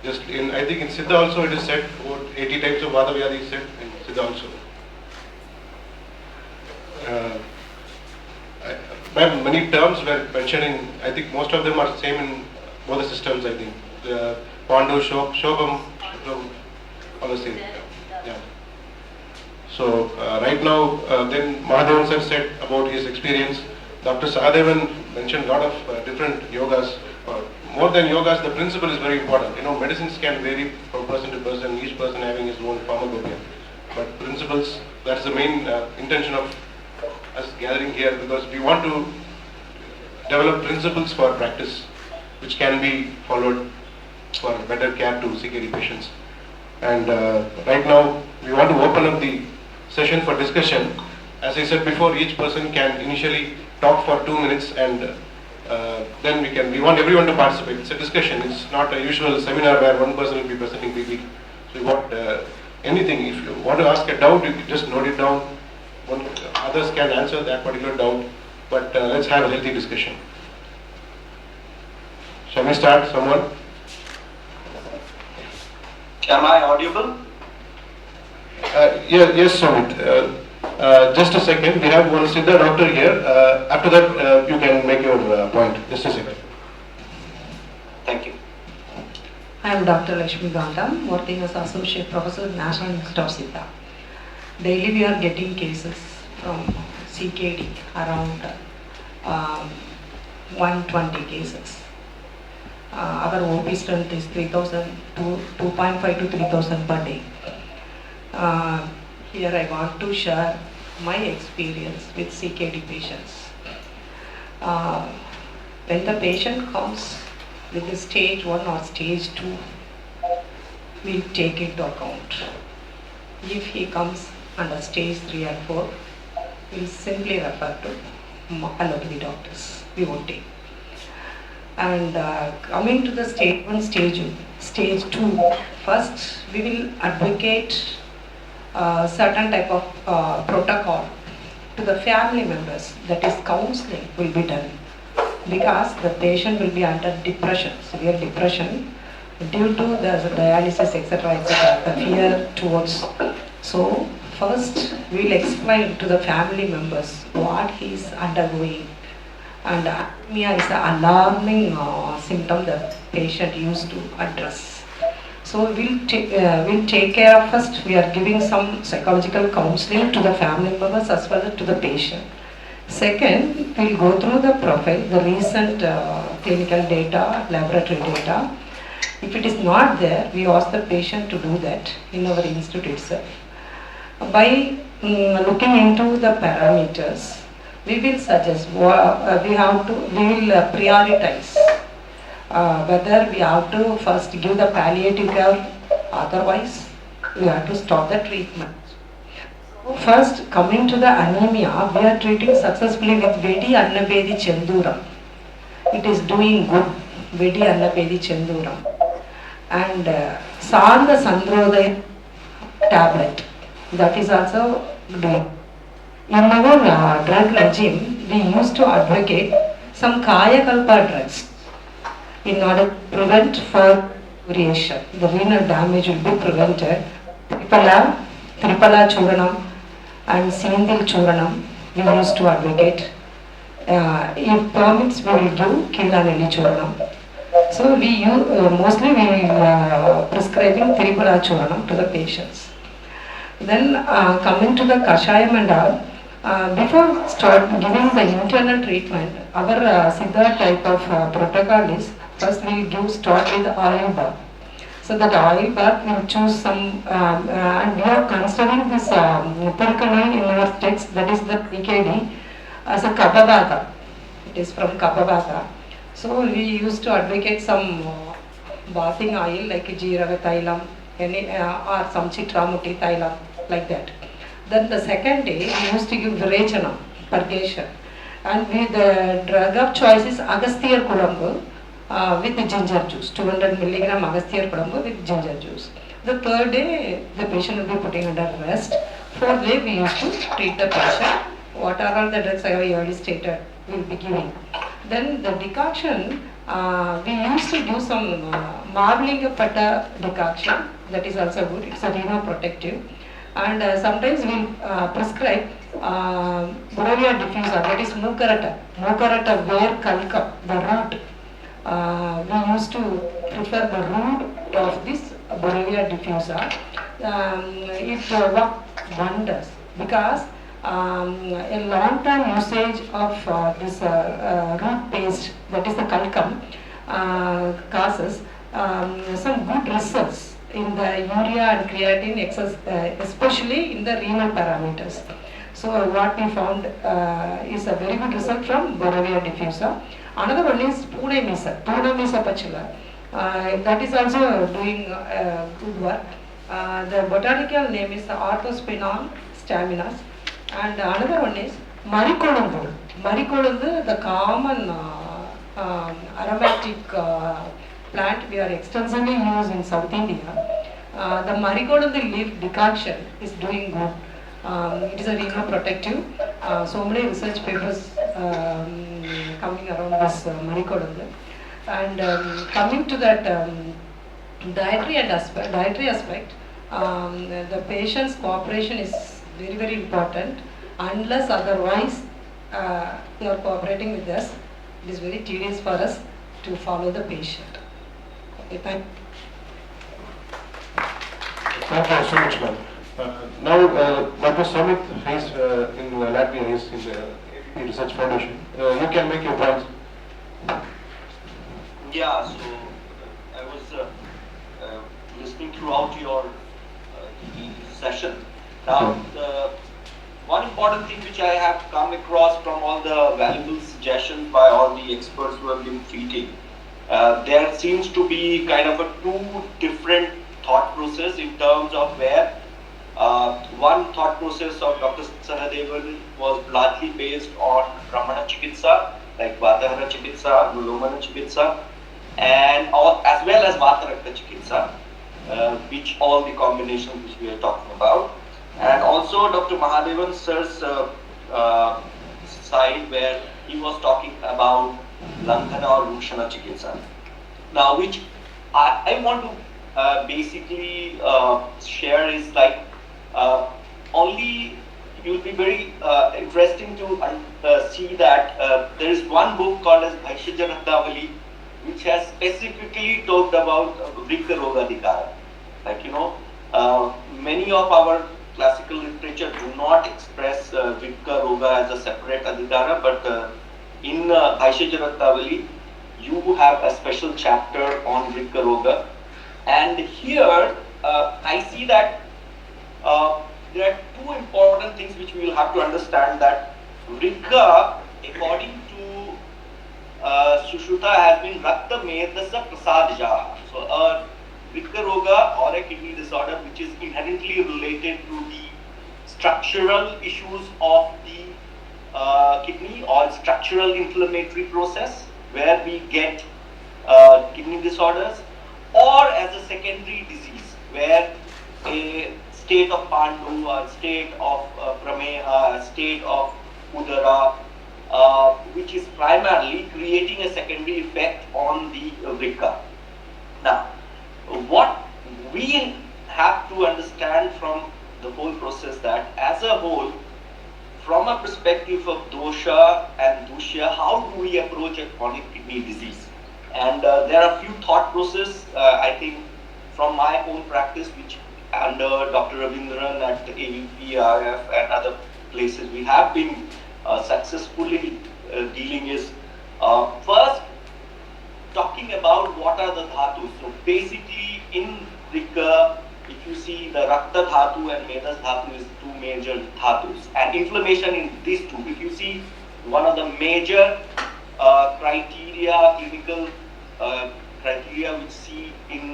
Just in, I think in Siddha also it is said, about 80 types of Vata Vyadi is said in Siddha also. Many terms were mentioned in, I think most of them are same in both the systems, I think. Pandu, Shobham, all the same. Yeah. So right now, then Mahadevan sir said about his experience. Dr. Sahadevan mentioned a lot of different yogas. More than yogas, the principle is very important. You know, medicines can vary from person to person, each person having his own pharmacopoeia. But principles, that's the main intention of us gathering here, because we want to develop principles for practice which can be followed for better care to CKD patients. And right now we want to open up the session for discussion. As I said before, each person can initially talk for 2 minutes, and then we want everyone to participate. It's a discussion, it's not a usual seminar where one person will be presenting quickly. So we want anything, if you want to ask a doubt, you can just note it down. Others can answer that particular doubt, but let's have a healthy discussion. Shall we start, someone? Am I audible? Yes, Sumit. Just a second, we have one Siddha doctor here. After that, you can make your point. Just a second. Thank you. I am Dr. Lakshmi Gandam, working as Associate Professor at National Institute of Siddha. Daily we are getting cases from CKD, around 120 cases. Our OP strength is 2.5 to 3,000 per day. Here I want to share my experience with CKD patients. When the patient comes with the stage 1 or stage 2, we take into account. If he comes under stage 3 and 4, we simply refer to allopathy doctors. We won't take. And coming to the stage 1, stage 2, first we will advocate certain type of protocol to the family members, that is counseling will be done, because the patient will be under depression, severe depression, due to the dialysis, etc., the fear towards. So first we will explain to the family members what he is undergoing, and anemia is an alarming symptom the patient used to address. So we'll take care of, first we are giving some psychological counseling to the family members as well as to the patient. Second, we'll go through the profile, the recent clinical data, laboratory data. If it is not there, we ask the patient to do that in our institute itself. By looking into the parameters, we will suggest, we will prioritize whether we have to first give the palliative care, otherwise we have to stop the treatment. So first, coming to the anemia, we are treating successfully with Vedi Annapedi Chenduram. It is doing good, Vedi Annapedi Chenduram. And Sanda Sandrodaya tablet, that is also doing. In our drug regime, we used to advocate some Kaya Kalpa drugs in order to prevent further deterioration. The renal damage will be prevented. Tripala Churanam and Sindil Churanam we used to advocate. If permits, we will give Kilanelli Churanam. So we use, mostly we prescribing Tripala Churanam to the patients. Then coming to the Kashayam and all, before start giving the internal treatment, our Siddha type of protocol is first we give start with oil bath. So that oil bath we choose some and we are considering this Purkanai in our text, that is the CKD, as a Kapabata. It is from Kapabata. So we used to advocate some bathing oil like Jeerava Thailam or some Chitramuti Thailam, like that. Then the second day we used to give Virechana, purgation. And with the drug of choice is Agasthyar Kulambu with the ginger juice, 200 milligram Agasthyar Kulambu with ginger juice. The third day the patient will be putting under rest. Fourth day we used to treat the patient. What are all the drugs I have already stated we will be giving. Then the decoction, we used to do some Mavlinga Pata decoction, that is also good, it's a rhinoprotective. And sometimes we prescribe Borovia diffusa, that is Mukarata where Kalka, the root. We used to prefer the root of this Borovia diffusa. It worked wonders because a long time usage of this root paste, that is the kalkam, causes some good results in the urea and creatine excess, especially in the renal parameters. So what we found is a very good result from Borovia diffusa. Another one is Pune Misa Pachula. That is also doing good work. The botanical name is Orthospinol staminas. And another one is Marikolundu. Marikolundu, the common aromatic plant we are extensively used in South India. The Marikolundu leaf decoction is doing good. It is a rhinoprotective. So many research papers coming around this Marikolundu. And coming to that dietary aspect, the patient's cooperation is very, very important. Unless otherwise they are cooperating with us, it is very tedious for us to follow the patient. Okay, thank you so much, ma'am. Now, Dr. Samit, he's in Latvia, he's in the Research Foundation. You can make your points. Yeah, so I was listening throughout your session. Now, the one important thing which I have come across from all the valuable suggestions by all the experts who have been treating, there seems to be kind of a two different thought process in terms of where one thought process of Dr. Sahadevan was largely based on Brahmana Chikitsa, like Vatahara Chikitsa, Gulomana Chikitsa, and as well as Vatarakta Chikitsa, which all the combinations which we are talking about. And also Dr. Mahadevan sir's side where he was talking about Langhana or Rukshana Chikitsa. Now which I want to basically share is like only it will be very interesting to see that there is one book called as Bhaishya Janatavali which has specifically talked about Vrika Roga Adhikara. Like many of our classical literature do not express Vrika Roga as a separate Adhikara, but in Bhaishya Janatavali you have a special chapter on Vrika Roga, and here I see that there are two important things which we will have to understand, that Vrika, according to Sushruta, has been Rakta Medasa Prasadjaha. So a Vrika Roga or a kidney disorder which is inherently related to the structural issues of the kidney or structural inflammatory process where we get kidney disorders, or as a secondary disease where a state of Pandu or state of Prameha, state of Udara which is primarily creating a secondary effect on the vrika. Now, what we have to understand from the whole process, that as a whole, from a perspective of dosha and dusha, how do we approach a chronic kidney disease? And there are a few thought processes, I think, from my own practice, which under Dr. Ravindran at the AVP, IF and other places we have been successfully dealing is first talking about what are the dhatus. So basically in vrika, if you see the rakta dhatu and medas dhatu is two major dhatus, and inflammation in these two, if you see one of the major criteria, clinical criteria which see in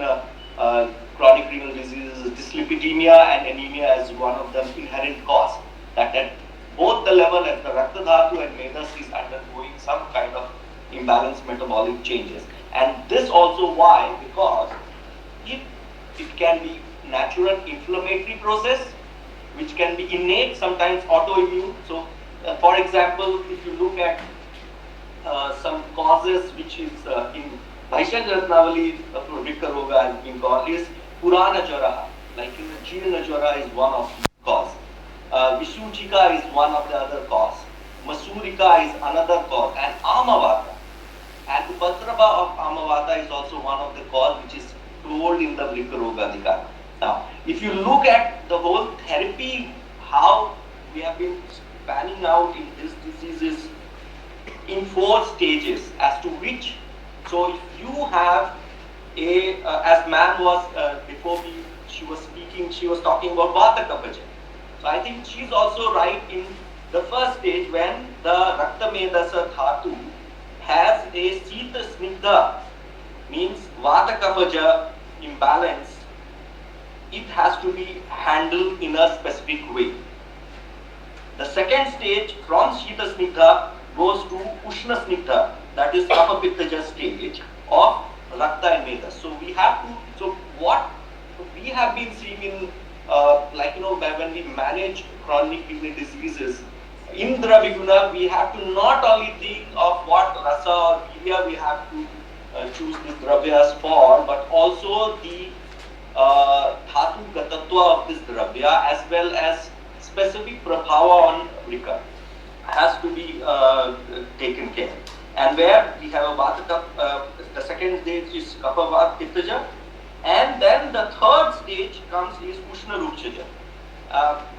chronic renal diseases, dyslipidemia and anemia as one of the inherent cause, that at both the level at the rakta dhatu and medas is undergoing some kind of imbalanced metabolic changes. And this also why, because it can be natural inflammatory process, which can be innate, sometimes autoimmune. So for example, if you look at some causes which is in Vaishya Ratnavali Vrika Roga has been called is Purana Jara, like Jeerna Jara is one of the cause. Vishuchika is one of the other cause. Masurika is another cause, and Amavata. And Upatraba of Amavata is also one of the cause which is told in the Vrika Roga Adhikara. Now, if you look at the whole therapy, how we have been spanning out in these diseases in 4 stages as to which, so if you have a, as ma'am was, before she was speaking, she was talking about Vata Kapaja. So I think she's also right in the first stage when the Rakta Medasa Dhatu has a Sita Snigdha, means Vata Kapaja imbalance, it has to be handled in a specific way. The second stage from Shita Snigdha goes to Ushna Snigdha, that is Kapha Pittaja stage of Rakta and Medas. So we have to, so what we have been seeing in when we manage chronic kidney diseases, in Draviguna we have to not only think of what rasa or virya we have to choose these dravyas for, but also the dhatu gatatva of this dravya as well as specific prabhava on vrika has to be taken care. And where we have a vata, the second stage is kapha vata pittaja, and then the third stage comes is ushna rukshaja,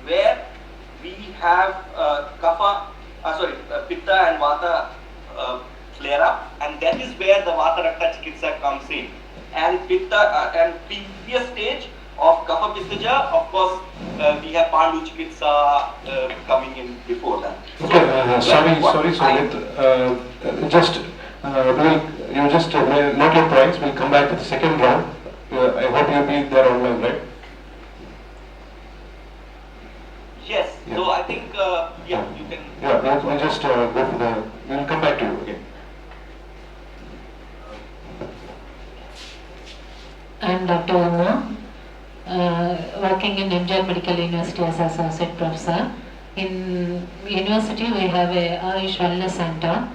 where we have pitta and vata flare up, and that is where the vata rakta chikitsa comes in. And pitta and previous stage of kapha pittaja, of course, we have pandu chikitsa coming in before that. Sorry, Sumit. You just note your points. We'll come back to the second round. I hope you'll be there online, right? Yes. Yeah. So I think, you can. Yeah, we'll just go for the. We'll come back to you again. I am Dr. Uma, working in Indian Medical University as Associate Professor. In university, we have a Ayush Wellness Center.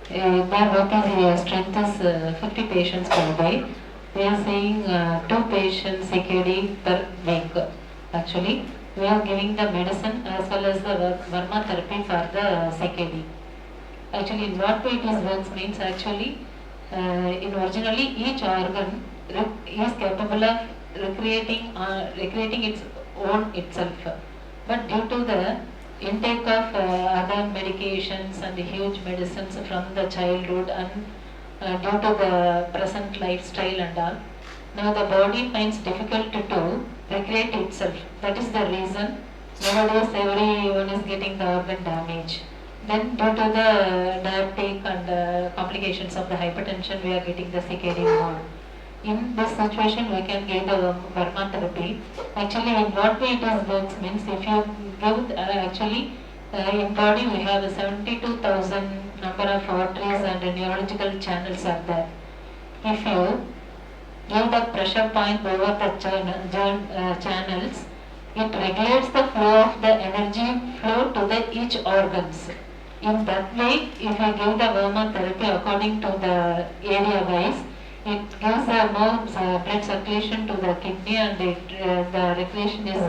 Their working strength is 50 patients per day. We are seeing 2 patients CKD per week. Actually, we are giving the medicine as well as the Varma therapy for the CKD. Actually, in what way it is works means actually, in originally each organ is capable of recreating its own itself. But due to the intake of other medications and huge medicines from the childhood and due to the present lifestyle and all, now the body finds difficult to recreate itself. That is the reason nowadays everyone is getting the organ damage. Then due to the diabetic and complications of the hypertension, we are getting the CKD more. In this situation, we can give the Varma therapy. Actually, in what way it works means if you give, in body we have 72,000 number of arteries and neurological channels are there. If you give the pressure point over the channels, it regulates the flow of the energy flow to the each organs. In that way, if you give the Verma therapy according to the area wise, it gives more blood circulation to the kidney, and the recreation is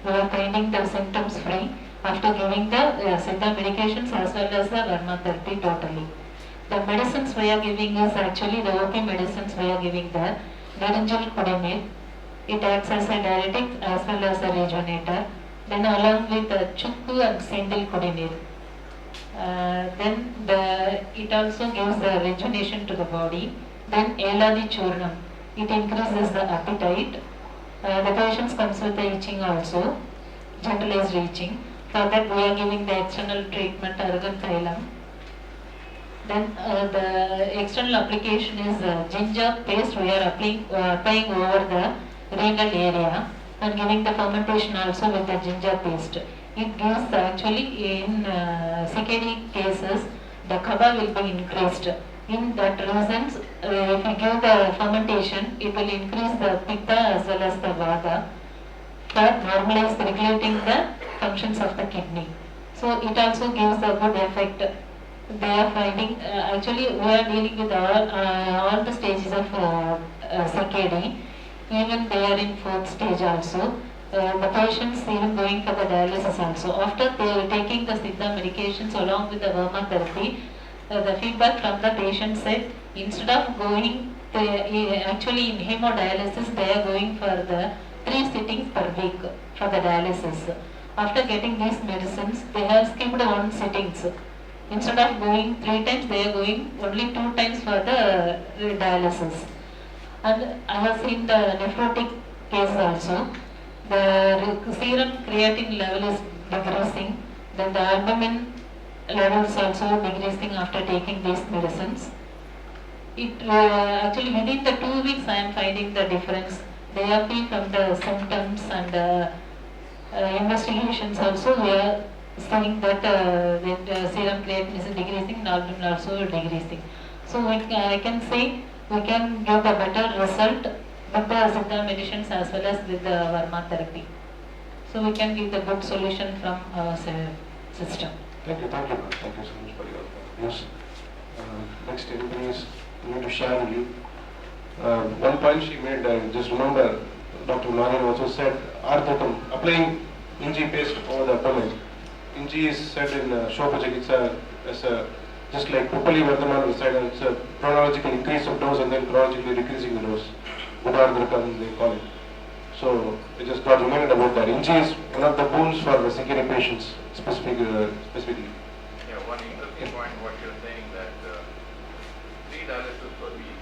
we are finding the symptoms free after giving the Siddha medications as well as the Verma therapy totally. The medicines we are giving is actually the OP medicines we are giving the Nerinjal Kudinir. It acts as a diuretic as well as a rejuvenator. Then along with the Chukku and Sendil Kudinir. Then it also gives the rejuvenation to the body. Then Eladi Churnam, it increases the appetite. The patients comes with the itching also, generalized itching. For that we are giving the external treatment Argan Thailam. Then the external application is ginger paste we are applying over the renal area, and giving the fermentation also with the ginger paste. It gives actually in CKD cases the kaba will be increased. In that reasons, if you give the fermentation, it will increase the pitta as well as the vata for normalize regulating the functions of the kidney. So it also gives a good effect. They are finding actually we are dealing with all the stages of CKD. Even they are in 4th stage also. The patients even going for the dialysis also. After they are taking the Siddha medications along with the Verma therapy, the feedback from the patient said instead of going, actually in hemodialysis they are going for the 3 sittings per week for the dialysis. After getting these medicines, they have skipped 1 sittings. Instead of going 3 times, they are going only 2 times for the dialysis. And I have seen the nephrotic case also. The serum creatine level is decreasing. Then the albumin levels also decreasing after taking these medicines. It actually within the 2 weeks I am finding the difference. They are free from the symptoms and investigations also. We are seeing that the serum creatine is decreasing and albumin also decreasing. So I can say we can give a better result with the Siddha medicines as well as with the Verma therapy. So we can give the good solution from our system. Thank you so much for your views. Next, anybody is going to share with you. One point she made, just remember, Dr. Naran also said, Ardhatam, applying Inji paste over the abdomen. Inji is said in Shopachikitsa as a, just like Pupali Vardhaman was said, it's a chronological increase of dose and then chronologically decreasing the dose. Budardrakam they call it. So I just got reminded about that. Inji is one of the boons for the CKD patients specifically. Yeah, one interesting point what you're saying that 3 dialysis per week,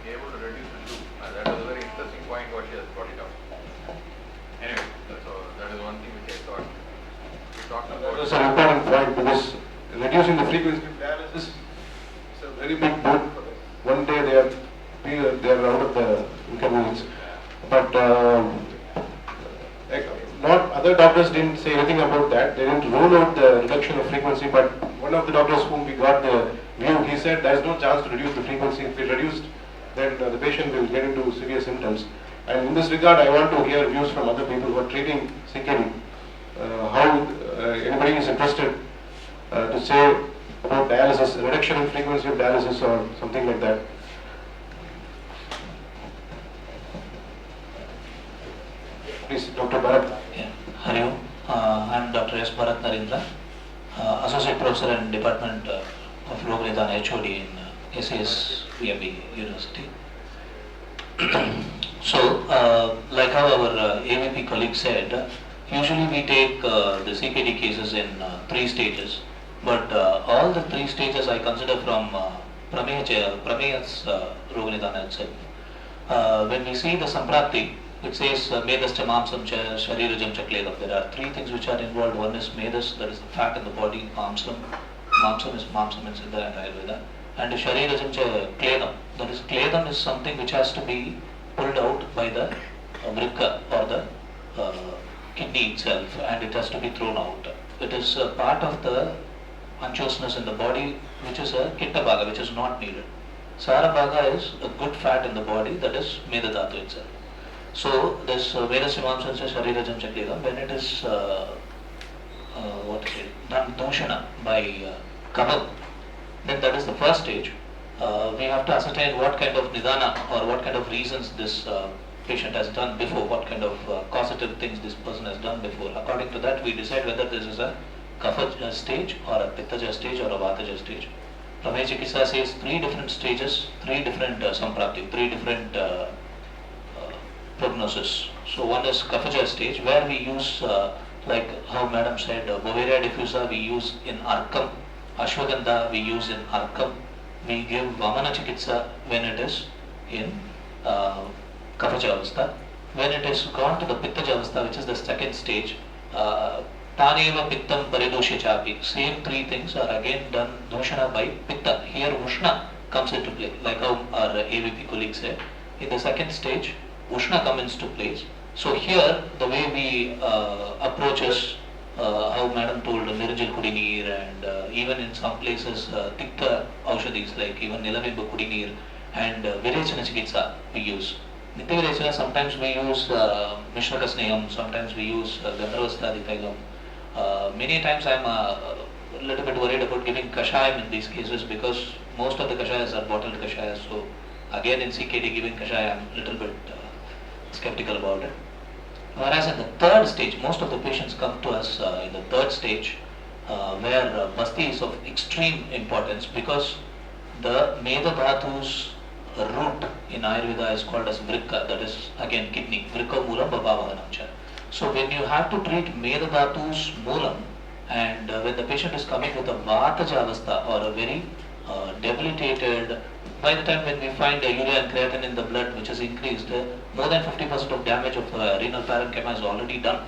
be able to reduce to 2. That was a very interesting point what she has brought it up. Anyway, that is one thing which I thought we talked about. That's an important point because reducing the frequency of dialysis is a very big boon for them. One day they are out of the inconvenience. But not other doctors didn't say anything about that. They didn't rule out the reduction of frequency. But one of the doctors whom we got the view, he said there is no chance to reduce the frequency. If it reduced, then the patient will get into severe symptoms. And in this regard, I want to hear views from other people who are treating CKD. How anybody is interested to say about dialysis, reduction in frequency of dialysis or something like that. Please, Dr. Bharat. Yeah. Hari Om. I am Dr. S. Bharat Narendra, Associate Professor in Department of Roganidan HOD in SAS VMB University. So, like how our AVP colleague said, usually we take the CKD cases in 3 stages, but all the 3 stages I consider from Prameya's Roganidan itself. When we see the Samprapti, it says Medascha Mamsam Cha Sharirajam Cha Kledam. There are 3 things which are involved. One is Medas, that is the fat in the body, Mamsam is Mamsam in Siddha and Ayurveda, and Sharirajam Cha Kledam. That is, Kledam is something which has to be pulled out by the vrika or the kidney itself, and it has to be thrown out. It is a part of the unctuousness in the body which is a Kitta Bhaga, which is not needed. Sara Bhaga is a good fat in the body, that is Medadhatu itself. So this Vedasya Mamsam Sharirajam Chakridam, when it is done doshana by Kamal, then that is the first stage. We have to ascertain what kind of nidana or what kind of reasons this patient has done before, what kind of causative things this person has done before. According to that, we decide whether this is a kapha stage or a pittaja stage or a vataja stage. Pramaya Chikitsa says 3 different stages, 3 different samprapti, 3 different prognosis. So one is kaphaja stage, where we use, like how madam said, Bovaria diffusa we use in Arkam, Ashwagandha we use in Arkam. We give Vamana Chikitsa when it is in kaphaja avastha. When it is gone to the pittaja avastha, which is the second stage, Taneva Pittam Paridosha Chapi. Same 3 things are again done doshana by Pitta. Here Ushna comes into play, like how our AVP colleague said. In the second stage, Ushna comes into place. So here the way we approach is how madam told Nirjal Kudineer, and even in some places Tikta Aushadis like even Nilavimba Kudineer and Virechana Chikitsa we use. Nitya Virechana sometimes we use Mishraka Sneham, sometimes we use Gandharvastadi Tailam. Many times I am a little bit worried about giving kashayam in these cases because most of the kashayas are bottled kashayas. So again in CKD giving kashaya I am a little bit skeptical about it. Whereas in the third stage, most of the patients come to us in the third stage where basti is of extreme importance because the Medha Dhatu's root in Ayurveda is called as Vrikka, that is again kidney, Vrikka Moolam Bhavavanamcha. So when you have to treat Medha Dhatu's Moolam and when the patient is coming with a Vataja Avastha or a very debilitated, by the time when we find urea and creatinine in the blood which has increased, more than 50% of damage of the renal parenchyma is already done.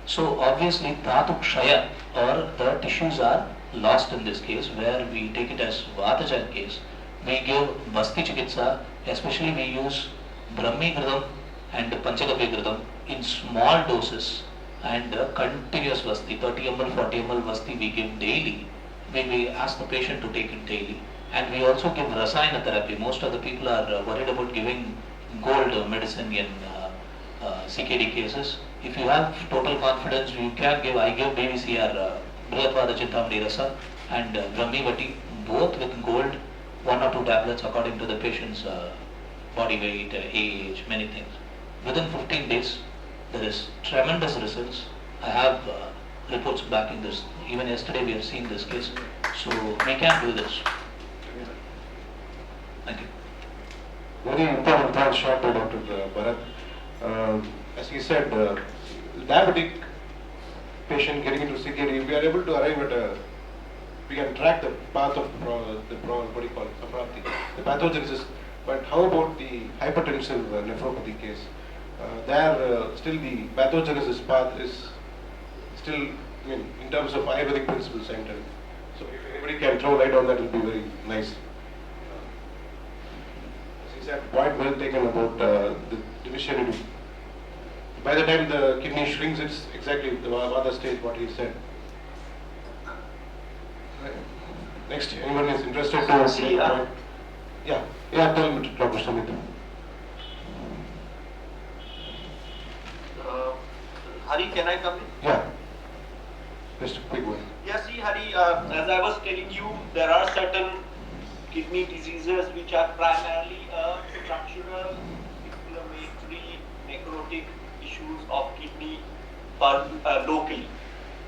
So obviously Dhatu Kshaya or the tissues are lost in this case, where we take it as Vataja case. We give Basti Chikitsa, especially we use Brahmi Gridam and Panchagavi Gridam in small doses and continuous Basti, 30 ml, 40 ml Basti we give daily. We ask the patient to take it daily. And we also give Rasayana therapy. Most of the people are worried about giving gold medicine in CKD cases. If you have total confidence, you can give, I give BVCR, Brihatvada Chintamani Rasa and Brahmivati, both with gold, 1 or 2 tablets according to the patient's body weight, age, many things. Within 15 days, there is tremendous results. I have reports backing this. Even yesterday we have seen this case. So we can do this. Thank you. Very important point shot by Dr. Bharat. As he said, diabetic patient getting into CKD, we are able to arrive at we can track the path of what do you call it, the pathogenesis. But how about the hypertensive nephropathy case? There still the pathogenesis path is still, in terms of Ayurvedic principles centered. So if anybody can throw light on that, it will be very nice. As he said, point well taken about the division. By the time the kidney shrinks, it's exactly the Vata stage, what he said. Next, anyone is interested to see? Yeah, tell me, Dr. Samit. Hari, can I come in? Yeah, just a quick one. Yeah, see, Hari, as I was telling you, there are certain kidney diseases which are primarily structural, inflammatory, necrotic issues of kidney locally,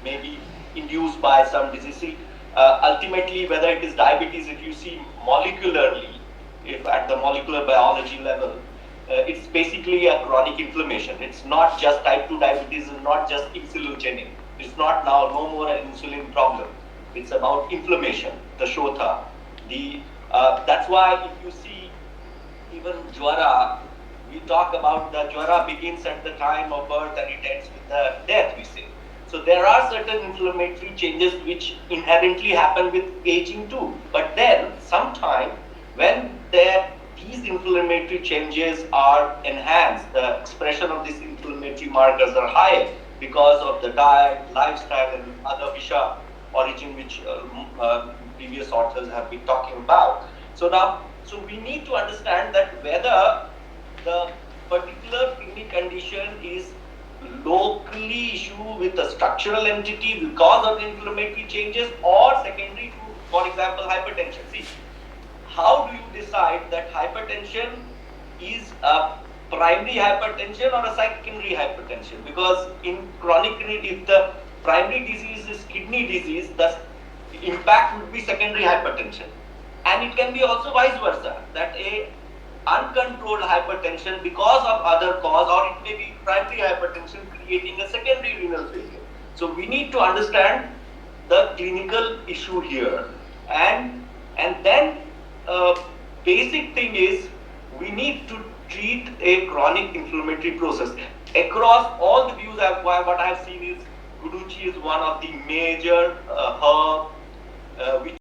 maybe induced by some disease. Ultimately, whether it is diabetes, if you see molecularly, if at the molecular biology level, it's basically a chronic inflammation. It's not just type 2 diabetes, it's not just insulinogenic. It's not now no more an insulin problem. It's about inflammation, the shotha. That's why if you see even jwara, we talk about the jwara begins at the time of birth and it ends with the death, we say. So there are certain inflammatory changes which inherently happen with aging too. But then sometime when these inflammatory changes are enhanced, the expression of these inflammatory markers are higher because of the diet, lifestyle and other visha origin which previous authors have been talking about. So we need to understand that whether the particular kidney condition is locally issue with a structural entity because of inflammatory changes, or secondary to, for example, hypertension. See, how do you decide that hypertension is a primary hypertension or a secondary hypertension? Because in chronic kidney, if the primary disease is kidney disease, the impact would be secondary hypertension. And it can be also vice versa, that a uncontrolled hypertension because of other cause, or it may be primary hypertension creating a secondary renal failure. So we need to understand the clinical issue here, and then basic thing is we need to treat a chronic inflammatory process. Across all the views, what I have seen is Guduchi is one of the major herb which